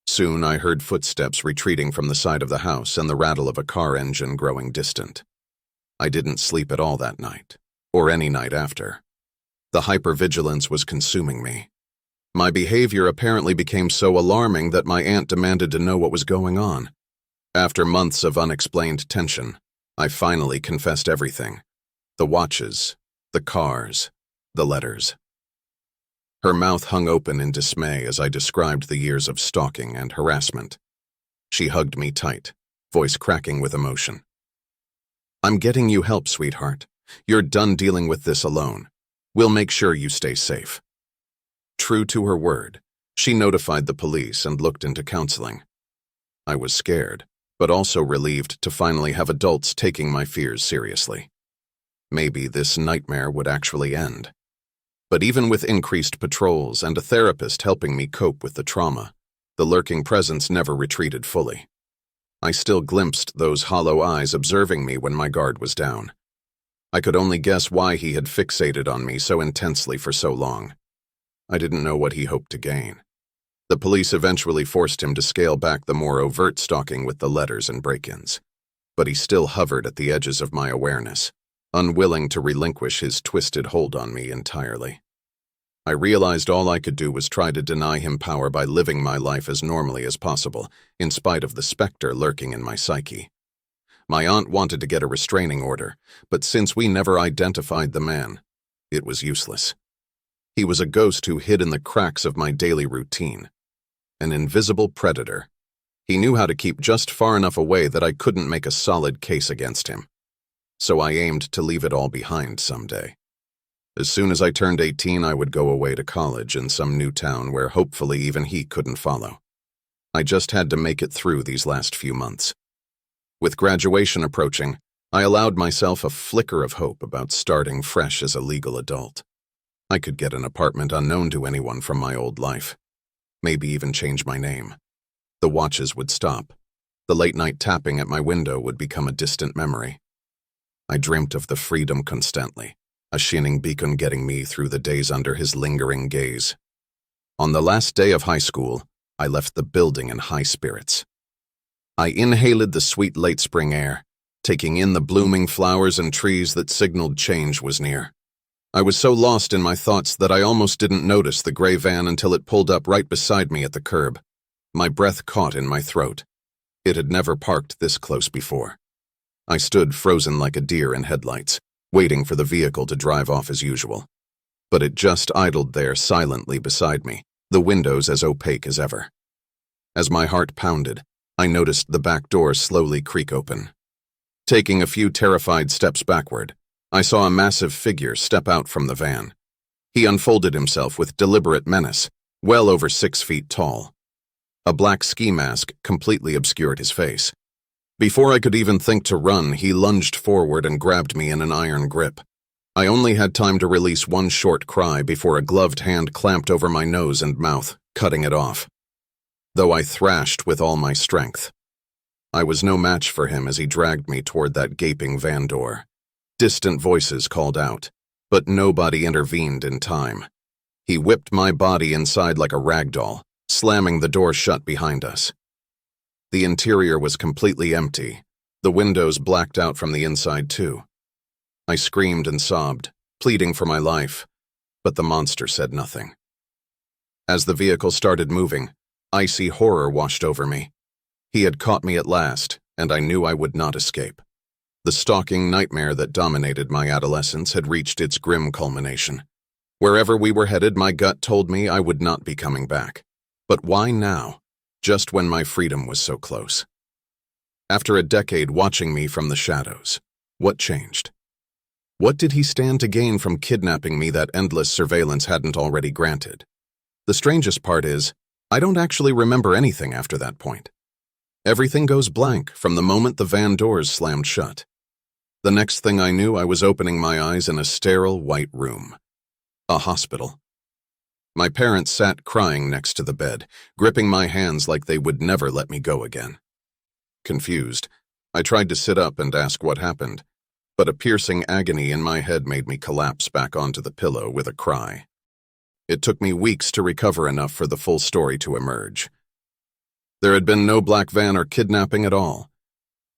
Soon I heard footsteps retreating from the side of the house and the rattle of a car engine growing distant. I didn't sleep at all that night, or any night after. The hypervigilance was consuming me. My behavior apparently became so alarming that my aunt demanded to know what was going on. After months of unexplained tension, I finally confessed everything. The watches, the cars, the letters. Her mouth hung open in dismay as I described the years of stalking and harassment. She hugged me tight, voice cracking with emotion. "I'm getting you help, sweetheart. You're done dealing with this alone. We'll make sure you stay safe." True to her word, she notified the police and looked into counseling. I was scared, but also relieved to finally have adults taking my fears seriously. Maybe this nightmare would actually end. But even with increased patrols and a therapist helping me cope with the trauma, the lurking presence never retreated fully. I still glimpsed those hollow eyes observing me when my guard was down. I could only guess why he had fixated on me so intensely for so long. I didn't know what he hoped to gain. The police eventually forced him to scale back the more overt stalking with the letters and break-ins. But he still hovered at the edges of my awareness, unwilling to relinquish his twisted hold on me entirely. I realized all I could do was try to deny him power by living my life as normally as possible, in spite of the specter lurking in my psyche. My aunt wanted to get a restraining order, but since we never identified the man, it was useless. He was a ghost who hid in the cracks of my daily routine. An invisible predator. He knew how to keep just far enough away that I couldn't make a solid case against him. So I aimed to leave it all behind someday. As soon as I turned 18, I would go away to college in some new town where hopefully even he couldn't follow. I just had to make it through these last few months. With graduation approaching, I allowed myself a flicker of hope about starting fresh as a legal adult. I could get an apartment unknown to anyone from my old life. Maybe even change my name. The watches would stop. The late-night tapping at my window would become a distant memory. I dreamt of the freedom constantly, a shining beacon getting me through the days under his lingering gaze. On the last day of high school, I left the building in high spirits. I inhaled the sweet late spring air, taking in the blooming flowers and trees that signaled change was near. I was so lost in my thoughts that I almost didn't notice the gray van until it pulled up right beside me at the curb. My breath caught in my throat. It had never parked this close before. I stood frozen like a deer in headlights, waiting for the vehicle to drive off as usual. But it just idled there silently beside me, the windows as opaque as ever. As my heart pounded, I noticed the back door slowly creak open. Taking a few terrified steps backward, I saw a massive figure step out from the van. He unfolded himself with deliberate menace, well over 6 feet tall. A black ski mask completely obscured his face. Before I could even think to run, he lunged forward and grabbed me in an iron grip. I only had time to release one short cry before a gloved hand clamped over my nose and mouth, cutting it off. Though I thrashed with all my strength, I was no match for him as he dragged me toward that gaping van door. Distant voices called out, but nobody intervened in time. He whipped my body inside like a rag doll, slamming the door shut behind us. The interior was completely empty, the windows blacked out from the inside too. I screamed and sobbed, pleading for my life, but the monster said nothing. As the vehicle started moving, icy horror washed over me. He had caught me at last, and I knew I would not escape. The stalking nightmare that dominated my adolescence had reached its grim culmination. Wherever we were headed, my gut told me I would not be coming back. But why now, just when my freedom was so close? After a decade watching me from the shadows, what changed? What did he stand to gain from kidnapping me that endless surveillance hadn't already granted? The strangest part is, I don't actually remember anything after that point. Everything goes blank from the moment the van doors slammed shut. The next thing I knew, I was opening my eyes in a sterile white room. A hospital. My parents sat crying next to the bed, gripping my hands like they would never let me go again. Confused, I tried to sit up and ask what happened, but a piercing agony in my head made me collapse back onto the pillow with a cry. It took me weeks to recover enough for the full story to emerge. There had been no black van or kidnapping at all.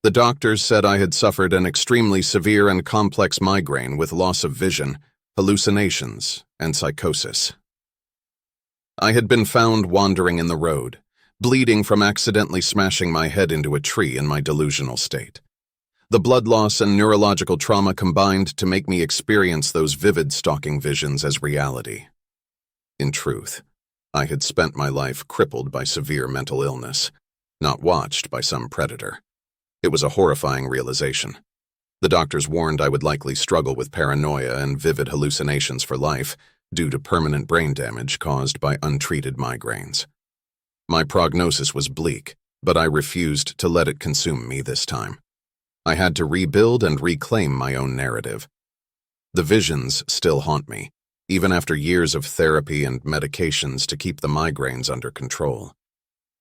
The doctors said I had suffered an extremely severe and complex migraine with loss of vision, hallucinations, and psychosis. I had been found wandering in the road, bleeding from accidentally smashing my head into a tree in my delusional state. The blood loss and neurological trauma combined to make me experience those vivid stalking visions as reality. In truth, I had spent my life crippled by severe mental illness, not watched by some predator. It was a horrifying realization. The doctors warned I would likely struggle with paranoia and vivid hallucinations for life due to permanent brain damage caused by untreated migraines. My prognosis was bleak, but I refused to let it consume me this time. I had to rebuild and reclaim my own narrative. The visions still haunt me, even after years of therapy and medications to keep the migraines under control.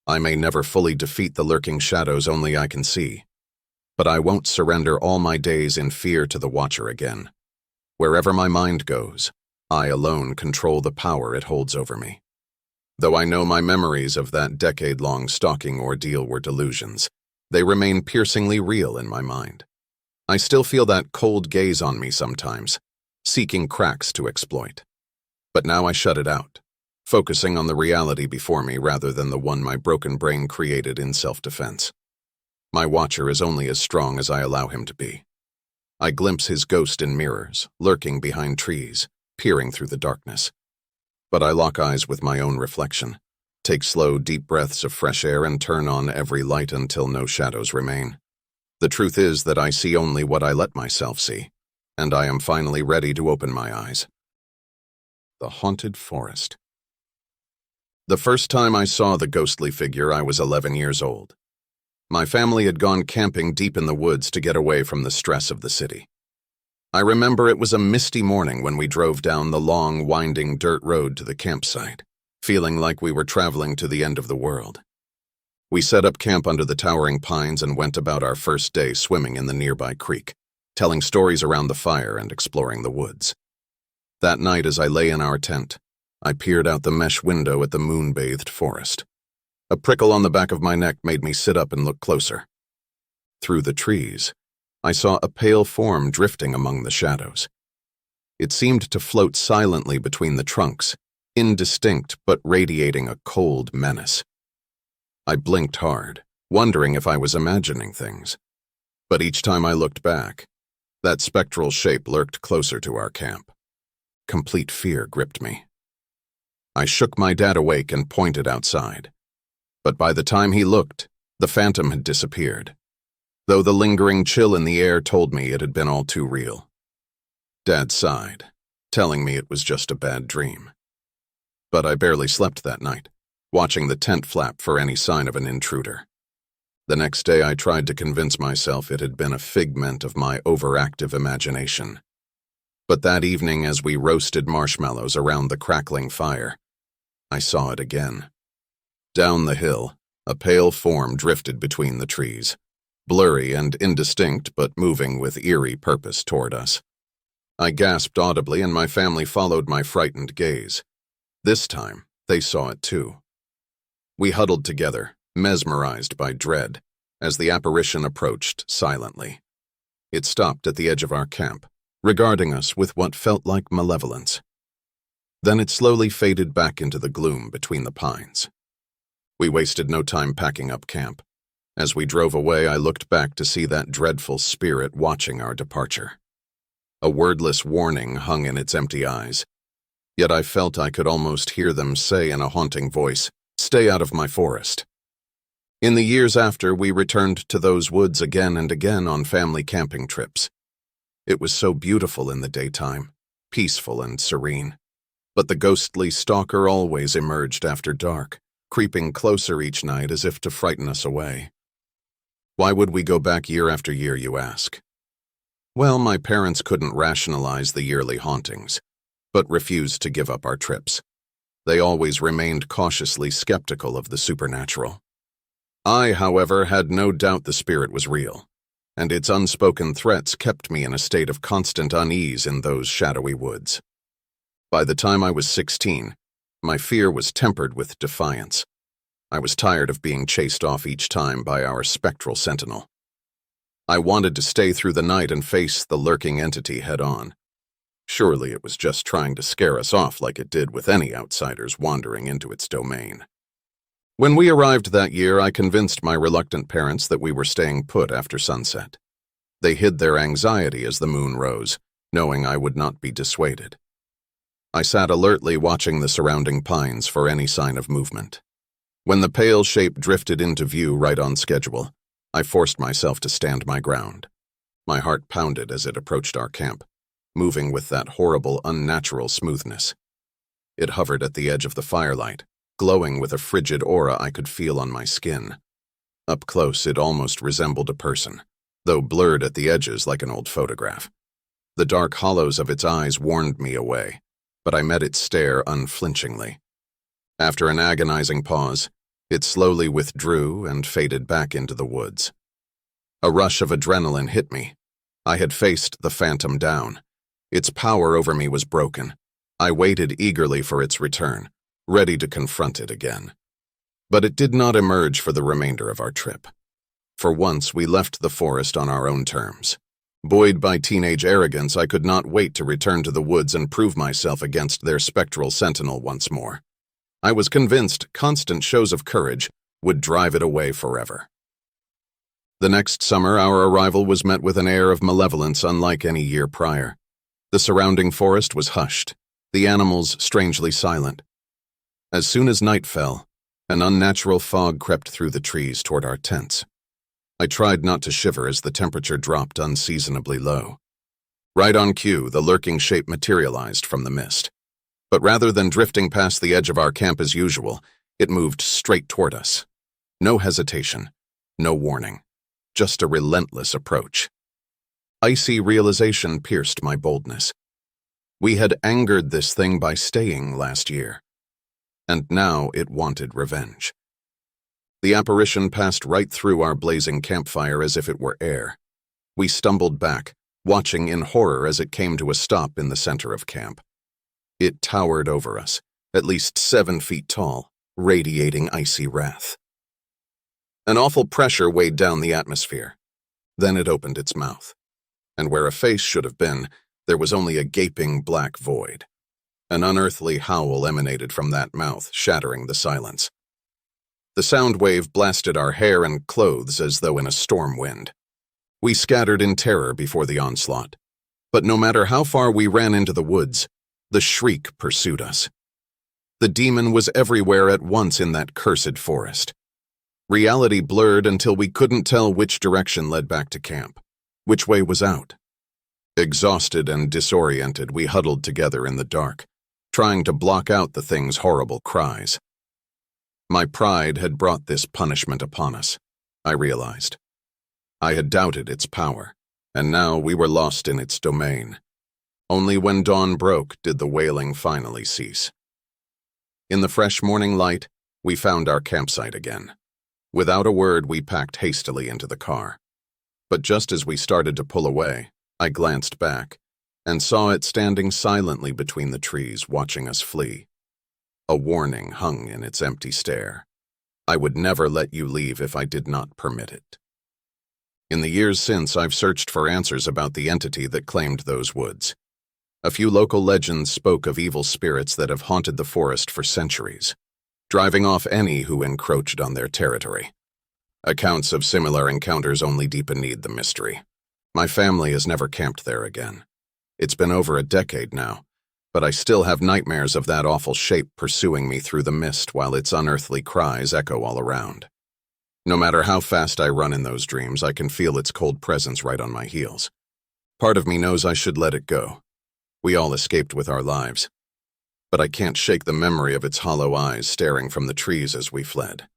I may never fully defeat the lurking shadows only I can see, but I won't surrender all my days in fear to the Watcher again. Wherever my mind goes, I alone control the power it holds over me. Though I know my memories of that decade-long stalking ordeal were delusions, they remain piercingly real in my mind. I still feel that cold gaze on me sometimes, seeking cracks to exploit. But now I shut it out, focusing on the reality before me rather than the one my broken brain created in self-defense. My Watcher is only as strong as I allow him to be. I glimpse his ghost in mirrors, lurking behind trees, peering through the darkness. But I lock eyes with my own reflection, take slow, deep breaths of fresh air and turn on every light until no shadows remain. The truth is that I see only what I let myself see, and I am finally ready to open my eyes. The haunted forest. The first time I saw the ghostly figure, I was 11 years old. My family had gone camping deep in the woods to get away from the stress of the city. I remember it was a misty morning when we drove down the long, winding dirt road to the campsite, feeling like we were traveling to the end of the world. We set up camp under the towering pines and went about our first day swimming in the nearby creek, telling stories around the fire and exploring the woods. That night, as I lay in our tent, I peered out the mesh window at the moon-bathed forest. A prickle on the back of my neck made me sit up and look closer. Through the trees, I saw a pale form drifting among the shadows. It seemed to float silently between the trunks, indistinct but radiating a cold menace. I blinked hard, wondering if I was imagining things. But each time I looked back, that spectral shape lurked closer to our camp. Complete fear gripped me. I shook my dad awake and pointed outside. But by the time he looked, the phantom had disappeared, though the lingering chill in the air told me it had been all too real. Dad sighed, telling me it was just a bad dream. But I barely slept that night, watching the tent flap for any sign of an intruder. The next day I tried to convince myself it had been a figment of my overactive imagination. But that evening, as we roasted marshmallows around the crackling fire, I saw it again. Down the hill, a pale form drifted between the trees, blurry and indistinct but moving with eerie purpose toward us. I gasped audibly and my family followed my frightened gaze. This time, they saw it too. We huddled together, mesmerized by dread, as the apparition approached silently. It stopped at the edge of our camp, regarding us with what felt like malevolence. Then it slowly faded back into the gloom between the pines. We wasted no time packing up camp. As we drove away, I looked back to see that dreadful spirit watching our departure. A wordless warning hung in its empty eyes, yet I felt I could almost hear them say in a haunting voice, "Stay out of my forest." In the years after, we returned to those woods again and again on family camping trips. It was so beautiful in the daytime, peaceful and serene. But the ghostly stalker always emerged after dark, creeping closer each night as if to frighten us away. Why would we go back year after year, you ask? Well, my parents couldn't rationalize the yearly hauntings, but refused to give up our trips. They always remained cautiously skeptical of the supernatural. I, however, had no doubt the spirit was real, and its unspoken threats kept me in a state of constant unease in those shadowy woods. By the time I was 16, my fear was tempered with defiance. I was tired of being chased off each time by our spectral sentinel. I wanted to stay through the night and face the lurking entity head-on. Surely it was just trying to scare us off like it did with any outsiders wandering into its domain. When we arrived that year, I convinced my reluctant parents that we were staying put after sunset. They hid their anxiety as the moon rose, knowing I would not be dissuaded. I sat alertly watching the surrounding pines for any sign of movement. When the pale shape drifted into view right on schedule, I forced myself to stand my ground. My heart pounded as it approached our camp, moving with that horrible, unnatural smoothness. It hovered at the edge of the firelight, glowing with a frigid aura I could feel on my skin. Up close, it almost resembled a person, though blurred at the edges like an old photograph. The dark hollows of its eyes warned me away, but I met its stare unflinchingly. After an agonizing pause, it slowly withdrew and faded back into the woods. A rush of adrenaline hit me. I had faced the phantom down. Its power over me was broken. I waited eagerly for its return, ready to confront it again. But it did not emerge for the remainder of our trip. For once, we left the forest on our own terms. Buoyed by teenage arrogance, I could not wait to return to the woods and prove myself against their spectral sentinel once more. I was convinced constant shows of courage would drive it away forever. The next summer, our arrival was met with an air of malevolence unlike any year prior. The surrounding forest was hushed, the animals strangely silent. As soon as night fell, an unnatural fog crept through the trees toward our tents. I tried not to shiver as the temperature dropped unseasonably low. Right on cue, the lurking shape materialized from the mist. But rather than drifting past the edge of our camp as usual, it moved straight toward us. No hesitation, no warning, just a relentless approach. Icy realization pierced my boldness. We had angered this thing by staying last year, and now it wanted revenge. The apparition passed right through our blazing campfire as if it were air. We stumbled back, watching in horror as it came to a stop in the center of camp. It towered over us, at least 7 feet tall, radiating icy wrath. An awful pressure weighed down the atmosphere. Then it opened its mouth, and where a face should have been, there was only a gaping black void. An unearthly howl emanated from that mouth, shattering the silence. The sound wave blasted our hair and clothes as though in a storm wind. We scattered in terror before the onslaught. But no matter how far we ran into the woods, the shriek pursued us. The demon was everywhere at once in that cursed forest. Reality blurred until we couldn't tell which direction led back to camp, which way was out. Exhausted and disoriented, we huddled together in the dark, trying to block out the thing's horrible cries. My pride had brought this punishment upon us, I realized. I had doubted its power, and now we were lost in its domain. Only when dawn broke did the wailing finally cease. In the fresh morning light, we found our campsite again. Without a word, we packed hastily into the car. But just as we started to pull away, I glanced back and saw it standing silently between the trees, watching us flee. A warning hung in its empty stare. I would never let you leave if I did not permit it. In the years since, I've searched for answers about the entity that claimed those woods. A few local legends spoke of evil spirits that have haunted the forest for centuries, driving off any who encroached on their territory. Accounts of similar encounters only deepen the mystery. My family has never camped there again. It's been over a decade now, but I still have nightmares of that awful shape pursuing me through the mist while its unearthly cries echo all around. No matter how fast I run in those dreams, I can feel its cold presence right on my heels. Part of me knows I should let it go. We all escaped with our lives. But I can't shake the memory of its hollow eyes staring from the trees as we fled,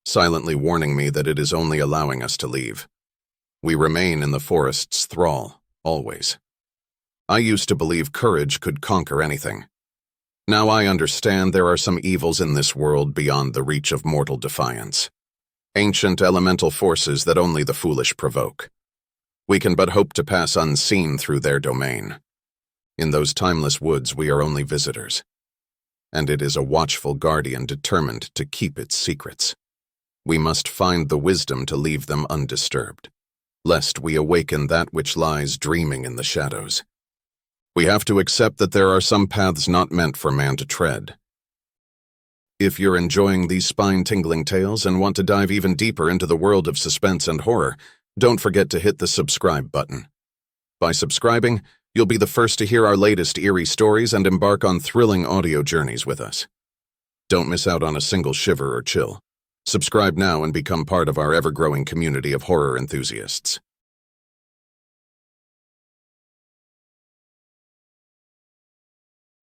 silently warning me that it is only allowing us to leave. We remain in the forest's thrall, always. I used to believe courage could conquer anything. Now I understand there are some evils in this world beyond the reach of mortal defiance. Ancient elemental forces that only the foolish provoke. We can but hope to pass unseen through their domain. In those timeless woods we are only visitors, and it is a watchful guardian determined to keep its secrets. We must find the wisdom to leave them undisturbed, lest we awaken that which lies dreaming in the shadows. We have to accept that there are some paths not meant for man to tread. If you're enjoying these spine-tingling tales and want to dive even deeper into the world of suspense and horror, don't forget to hit the subscribe button. By subscribing, you'll be the first to hear our latest eerie stories and embark on thrilling audio journeys with us. Don't miss out on a single shiver or chill. Subscribe now and become part of our ever-growing community of horror enthusiasts.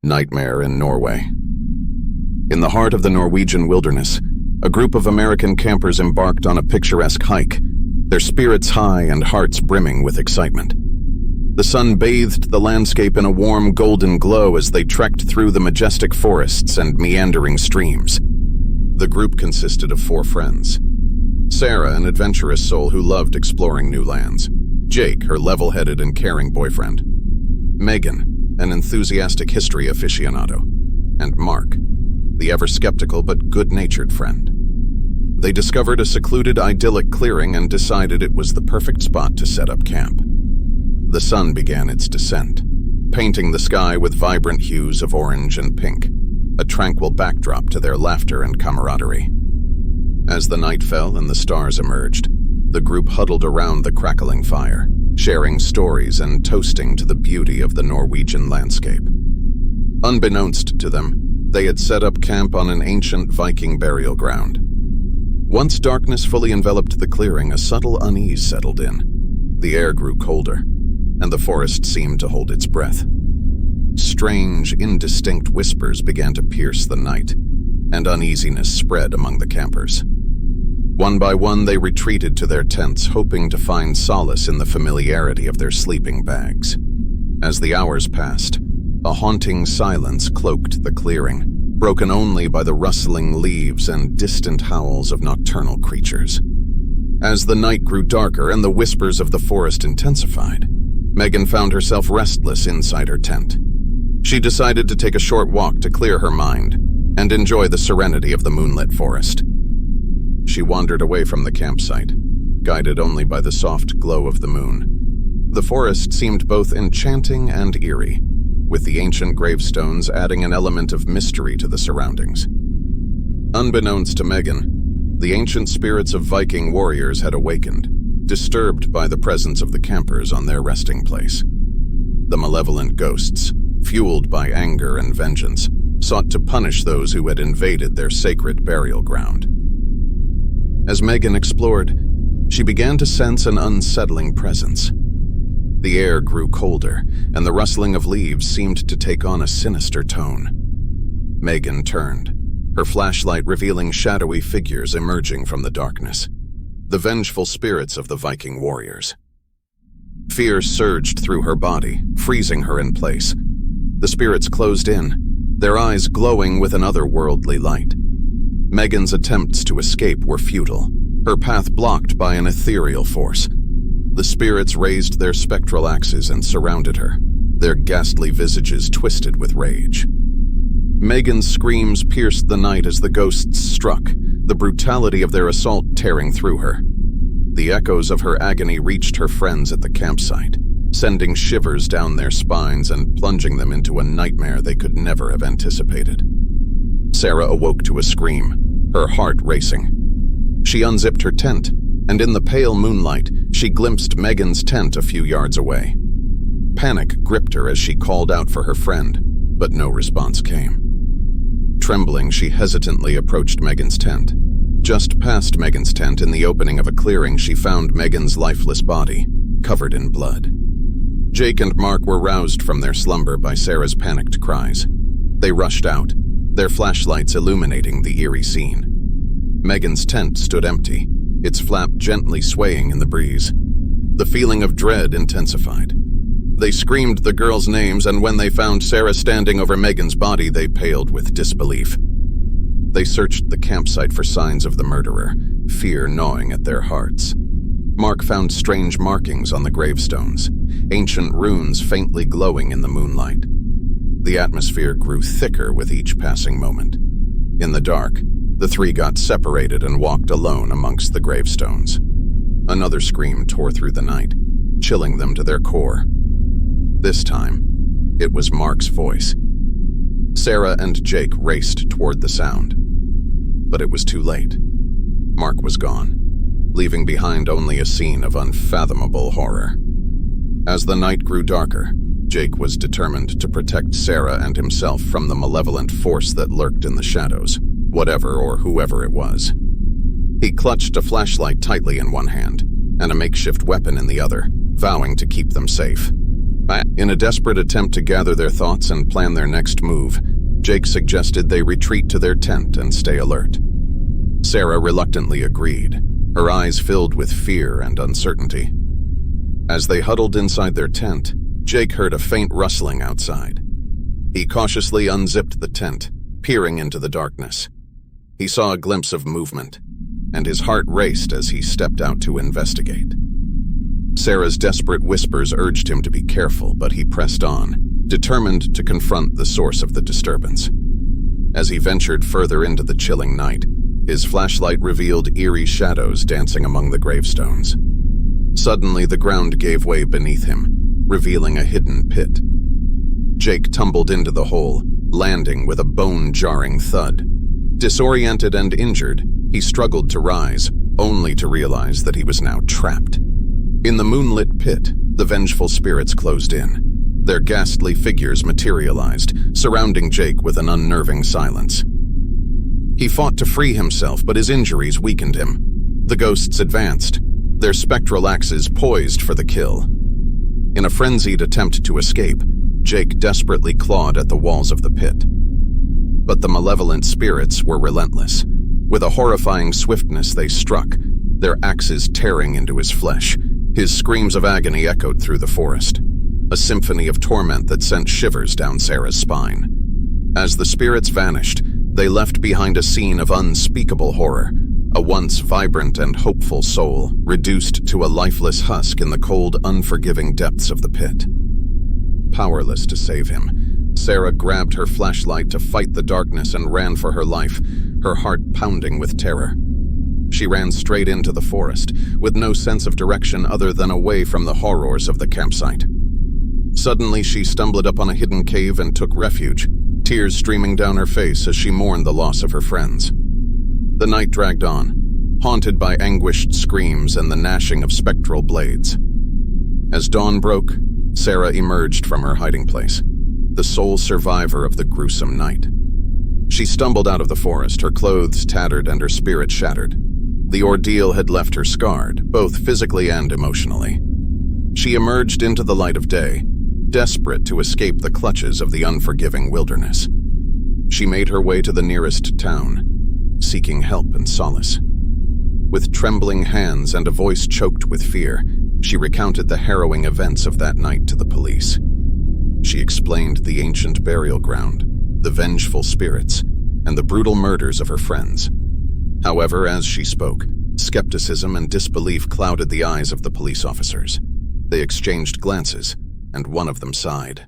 Nightmare in Norway. In the heart of the Norwegian wilderness, a group of American campers embarked on a picturesque hike, their spirits high and hearts brimming with excitement. The sun bathed the landscape in a warm golden glow as they trekked through the majestic forests and meandering streams. The group consisted of 4 friends. Sarah, an adventurous soul who loved exploring new lands. Jake, her level-headed and caring boyfriend. Megan, an enthusiastic history aficionado. And Mark, the ever-skeptical but good-natured friend. They discovered a secluded, idyllic clearing and decided it was the perfect spot to set up camp. The sun began its descent, painting the sky with vibrant hues of orange and pink, a tranquil backdrop to their laughter and camaraderie. As the night fell and the stars emerged, the group huddled around the crackling fire, sharing stories and toasting to the beauty of the Norwegian landscape. Unbeknownst to them, they had set up camp on an ancient Viking burial ground. Once darkness fully enveloped the clearing, a subtle unease settled in. The air grew colder, and the forest seemed to hold its breath. Strange, indistinct whispers began to pierce the night, and uneasiness spread among the campers. One by one, they retreated to their tents, hoping to find solace in the familiarity of their sleeping bags. As the hours passed, a haunting silence cloaked the clearing, broken only by the rustling leaves and distant howls of nocturnal creatures. As the night grew darker and the whispers of the forest intensified, Megan found herself restless inside her tent. She decided to take a short walk to clear her mind and enjoy the serenity of the moonlit forest. She wandered away from the campsite, guided only by the soft glow of the moon. The forest seemed both enchanting and eerie, with the ancient gravestones adding an element of mystery to the surroundings. Unbeknownst to Megan, the ancient spirits of Viking warriors had awakened, disturbed by the presence of the campers on their resting place. The malevolent ghosts, fueled by anger and vengeance, sought to punish those who had invaded their sacred burial ground. As Megan explored, she began to sense an unsettling presence. The air grew colder, and the rustling of leaves seemed to take on a sinister tone. Megan turned, her flashlight revealing shadowy figures emerging from the darkness. The vengeful spirits of the Viking warriors. Fear surged through her body, freezing her in place. The spirits closed in, their eyes glowing with an otherworldly light. Megan's attempts to escape were futile, her path blocked by an ethereal force. The spirits raised their spectral axes and surrounded her, their ghastly visages twisted with rage. Megan's screams pierced the night as the ghosts struck, the brutality of their assault tearing through her. The echoes of her agony reached her friends at the campsite, sending shivers down their spines and plunging them into a nightmare they could never have anticipated. Sarah awoke to a scream, her heart racing. She unzipped her tent, and in the pale moonlight, she glimpsed Megan's tent a few yards away. Panic gripped her as she called out for her friend, but no response came. Trembling, she hesitantly approached Megan's tent. Just past Megan's tent, in the opening of a clearing, she found Megan's lifeless body, covered in blood. Jake and Mark were roused from their slumber by Sarah's panicked cries. They rushed out, their flashlights illuminating the eerie scene. Megan's tent stood empty, its flap gently swaying in the breeze. The feeling of dread intensified. They screamed the girls' names, and when they found Sarah standing over Megan's body, they paled with disbelief. They searched the campsite for signs of the murderer, fear gnawing at their hearts. Mark found strange markings on the gravestones, ancient runes faintly glowing in the moonlight. The atmosphere grew thicker with each passing moment. In the dark, the three got separated and walked alone amongst the gravestones. Another scream tore through the night, chilling them to their core. This time, it was Mark's voice. Sarah and Jake raced toward the sound. But it was too late. Mark was gone, leaving behind only a scene of unfathomable horror. As the night grew darker, Jake was determined to protect Sarah and himself from the malevolent force that lurked in the shadows, whatever or whoever it was. He clutched a flashlight tightly in one hand and a makeshift weapon in the other, vowing to keep them safe. In a desperate attempt to gather their thoughts and plan their next move, Jake suggested they retreat to their tent and stay alert. Sarah reluctantly agreed, her eyes filled with fear and uncertainty. As they huddled inside their tent, Jake heard a faint rustling outside. He cautiously unzipped the tent, peering into the darkness. He saw a glimpse of movement, and his heart raced as he stepped out to investigate. Sarah's desperate whispers urged him to be careful, but he pressed on, determined to confront the source of the disturbance. As he ventured further into the chilling night, his flashlight revealed eerie shadows dancing among the gravestones. Suddenly, the ground gave way beneath him, revealing a hidden pit. Jake tumbled into the hole, landing with a bone-jarring thud. Disoriented and injured, he struggled to rise, only to realize that he was now trapped. In the moonlit pit, the vengeful spirits closed in. Their ghastly figures materialized, surrounding Jake with an unnerving silence. He fought to free himself, but his injuries weakened him. The ghosts advanced, their spectral axes poised for the kill. In a frenzied attempt to escape, Jake desperately clawed at the walls of the pit. But the malevolent spirits were relentless. With a horrifying swiftness they struck, their axes tearing into his flesh. His screams of agony echoed through the forest, a symphony of torment that sent shivers down Sarah's spine. As the spirits vanished, they left behind a scene of unspeakable horror, a once vibrant and hopeful soul reduced to a lifeless husk in the cold, unforgiving depths of the pit. Powerless to save him, Sarah grabbed her flashlight to fight the darkness and ran for her life, her heart pounding with terror. She ran straight into the forest, with no sense of direction other than away from the horrors of the campsite. Suddenly, she stumbled upon a hidden cave and took refuge, tears streaming down her face as she mourned the loss of her friends. The night dragged on, haunted by anguished screams and the gnashing of spectral blades. As dawn broke, Sarah emerged from her hiding place, the sole survivor of the gruesome night. She stumbled out of the forest, her clothes tattered and her spirit shattered. The ordeal had left her scarred, both physically and emotionally. She emerged into the light of day, desperate to escape the clutches of the unforgiving wilderness. She made her way to the nearest town, seeking help and solace. With trembling hands and a voice choked with fear, she recounted the harrowing events of that night to the police. She explained the ancient burial ground, the vengeful spirits, and the brutal murders of her friends. However, as she spoke, skepticism and disbelief clouded the eyes of the police officers. They exchanged glances, and one of them sighed.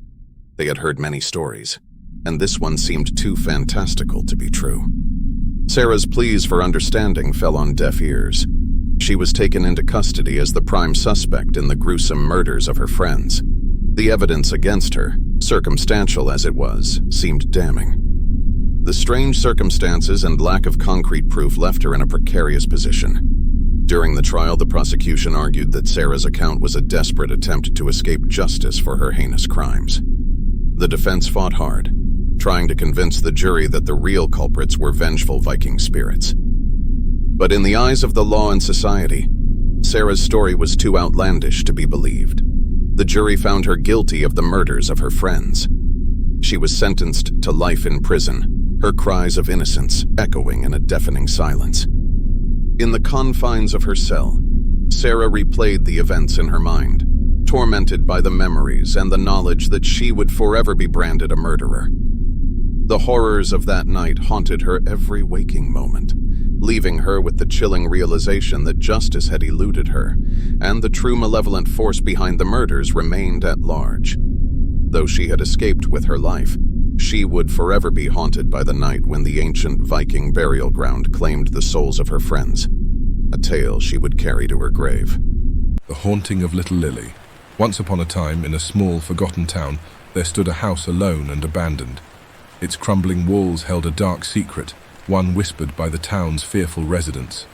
They had heard many stories, and this one seemed too fantastical to be true. Sarah's pleas for understanding fell on deaf ears. She was taken into custody as the prime suspect in the gruesome murders of her friends. The evidence against her, circumstantial as it was, seemed damning. The strange circumstances and lack of concrete proof left her in a precarious position. During the trial, the prosecution argued that Sarah's account was a desperate attempt to escape justice for her heinous crimes. The defense fought hard, trying to convince the jury that the real culprits were vengeful Viking spirits. But in the eyes of the law and society, Sarah's story was too outlandish to be believed. The jury found her guilty of the murders of her friends. She was sentenced to life in prison, her cries of innocence echoing in a deafening silence. In the confines of her cell, Sarah replayed the events in her mind, tormented by the memories and the knowledge that she would forever be branded a murderer. The horrors of that night haunted her every waking moment, leaving her with the chilling realization that justice had eluded her, and the true malevolent force behind the murders remained at large. Though she had escaped with her life, she would forever be haunted by the night when the ancient Viking burial ground claimed the souls of her friends, a tale she would carry to her grave. The haunting of little Lily. Once upon a time, in a small, forgotten town, there stood a house alone and abandoned. Its crumbling walls held a dark secret, one whispered by the town's fearful residents.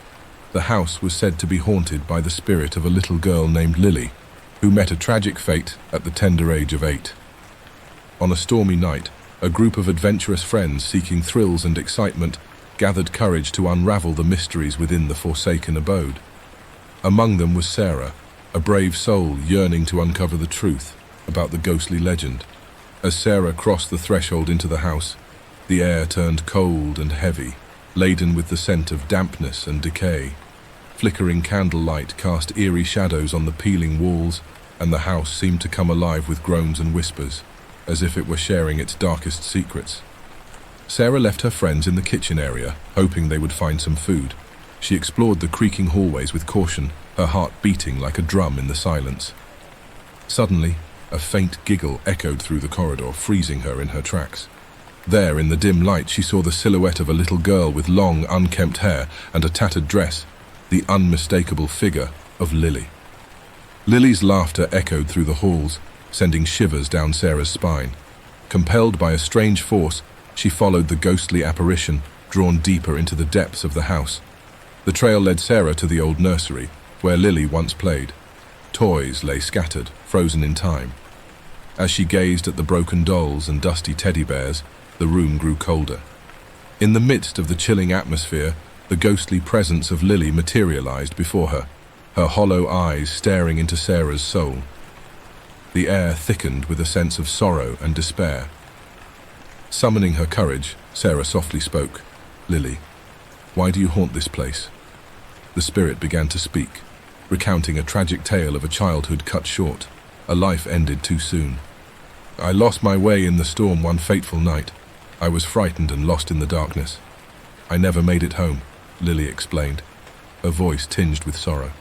The house was said to be haunted by the spirit of a little girl named Lily, who met a tragic fate at the tender age of 8. On a stormy night, a group of adventurous friends seeking thrills and excitement gathered courage to unravel the mysteries within the forsaken abode. Among them was Sarah, a brave soul yearning to uncover the truth about the ghostly legend. As Sarah crossed the threshold into the house, the air turned cold and heavy, laden with the scent of dampness and decay. Flickering candlelight cast eerie shadows on the peeling walls, and the house seemed to come alive with groans and whispers, as if it were sharing its darkest secrets. Sarah left her friends in the kitchen area, hoping they would find some food. She explored the creaking hallways with caution, her heart beating like a drum in the silence. Suddenly, a faint giggle echoed through the corridor, freezing her in her tracks. There, in the dim light, she saw the silhouette of a little girl with long, unkempt hair and a tattered dress, the unmistakable figure of Lily. Lily's laughter echoed through the halls, sending shivers down Sarah's spine. Compelled by a strange force, she followed the ghostly apparition, drawn deeper into the depths of the house. The trail led Sarah to the old nursery, where Lily once played. Toys lay scattered, frozen in time. As she gazed at the broken dolls and dusty teddy bears, the room grew colder. In the midst of the chilling atmosphere, the ghostly presence of Lily materialized before her, her hollow eyes staring into Sarah's soul. The air thickened with a sense of sorrow and despair. Summoning her courage, Sarah softly spoke. "Lily, why do you haunt this place?" The spirit began to speak, recounting a tragic tale of a childhood cut short, a life ended too soon. "I lost my way in the storm one fateful night. I was frightened and lost in the darkness. I never made it home," Lily explained, her voice tinged with sorrow.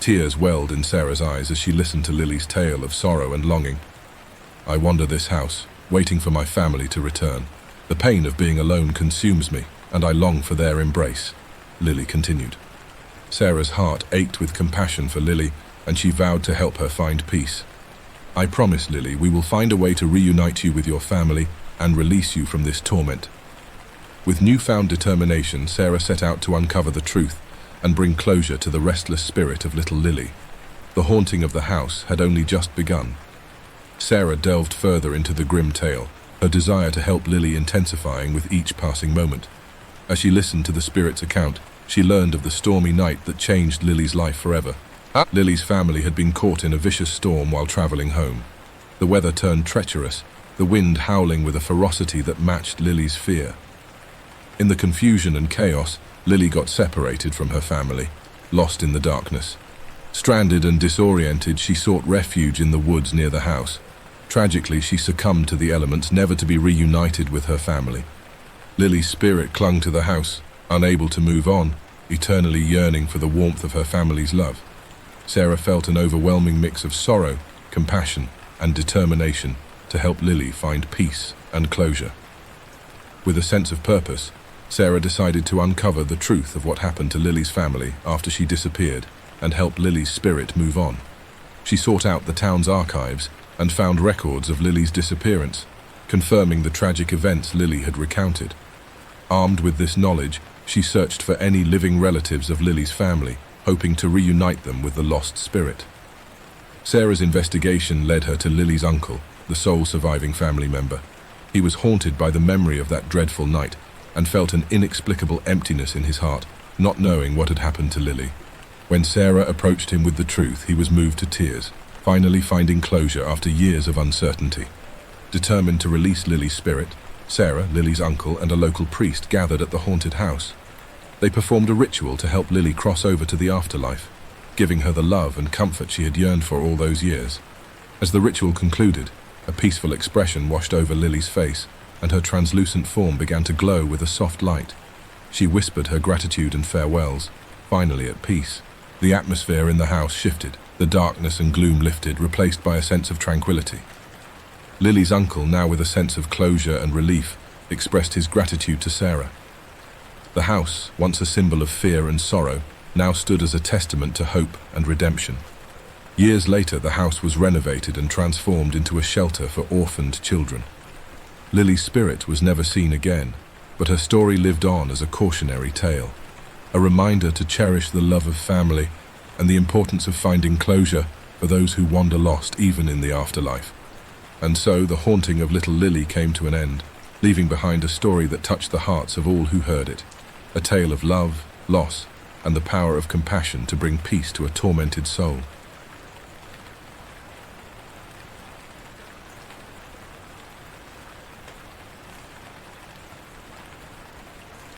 Tears welled in Sarah's eyes as she listened to Lily's tale of sorrow and longing. "I wander this house, waiting for my family to return. The pain of being alone consumes me, and I long for their embrace," Lily continued. Sarah's heart ached with compassion for Lily, and she vowed to help her find peace. "I promise, Lily, we will find a way to reunite you with your family and release you from this torment." With newfound determination, Sarah set out to uncover the truth and bring closure to the restless spirit of little Lily. The haunting of the house had only just begun. Sarah delved further into the grim tale, her desire to help Lily intensifying with each passing moment. As she listened to the spirit's account, she learned of the stormy night that changed Lily's life forever. Lily's family had been caught in a vicious storm while traveling home. The weather turned treacherous, the wind howling with a ferocity that matched Lily's fear. In the confusion and chaos, Lily got separated from her family, lost in the darkness. Stranded and disoriented, she sought refuge in the woods near the house. Tragically, she succumbed to the elements, never to be reunited with her family. Lily's spirit clung to the house, unable to move on, eternally yearning for the warmth of her family's love. Sarah felt an overwhelming mix of sorrow, compassion, and determination to help Lily find peace and closure. With a sense of purpose, Sarah decided to uncover the truth of what happened to Lily's family after she disappeared and help Lily's spirit move on. She sought out the town's archives and found records of Lily's disappearance, confirming the tragic events Lily had recounted. Armed with this knowledge, she searched for any living relatives of Lily's family, hoping to reunite them with the lost spirit. Sarah's investigation led her to Lily's uncle, the sole surviving family member. He was haunted by the memory of that dreadful night and felt an inexplicable emptiness in his heart, not knowing what had happened to Lily. When Sarah approached him with the truth, he was moved to tears, finally finding closure after years of uncertainty. Determined to release Lily's spirit, Sarah, Lily's uncle, and a local priest gathered at the haunted house. They performed a ritual to help Lily cross over to the afterlife, giving her the love and comfort she had yearned for all those years. As the ritual concluded, a peaceful expression washed over Lily's face, and her translucent form began to glow with a soft light. She whispered her gratitude and farewells, finally at peace. The atmosphere in the house shifted, the darkness and gloom lifted, replaced by a sense of tranquility. Lily's uncle, now with a sense of closure and relief, expressed his gratitude to Sarah. The house, once a symbol of fear and sorrow, now stood as a testament to hope and redemption. Years later, the house was renovated and transformed into a shelter for orphaned children. Lily's spirit was never seen again, but her story lived on as a cautionary tale, a reminder to cherish the love of family and the importance of finding closure for those who wander lost even in the afterlife. And so the haunting of little Lily came to an end, leaving behind a story that touched the hearts of all who heard it, a tale of love, loss, and the power of compassion to bring peace to a tormented soul.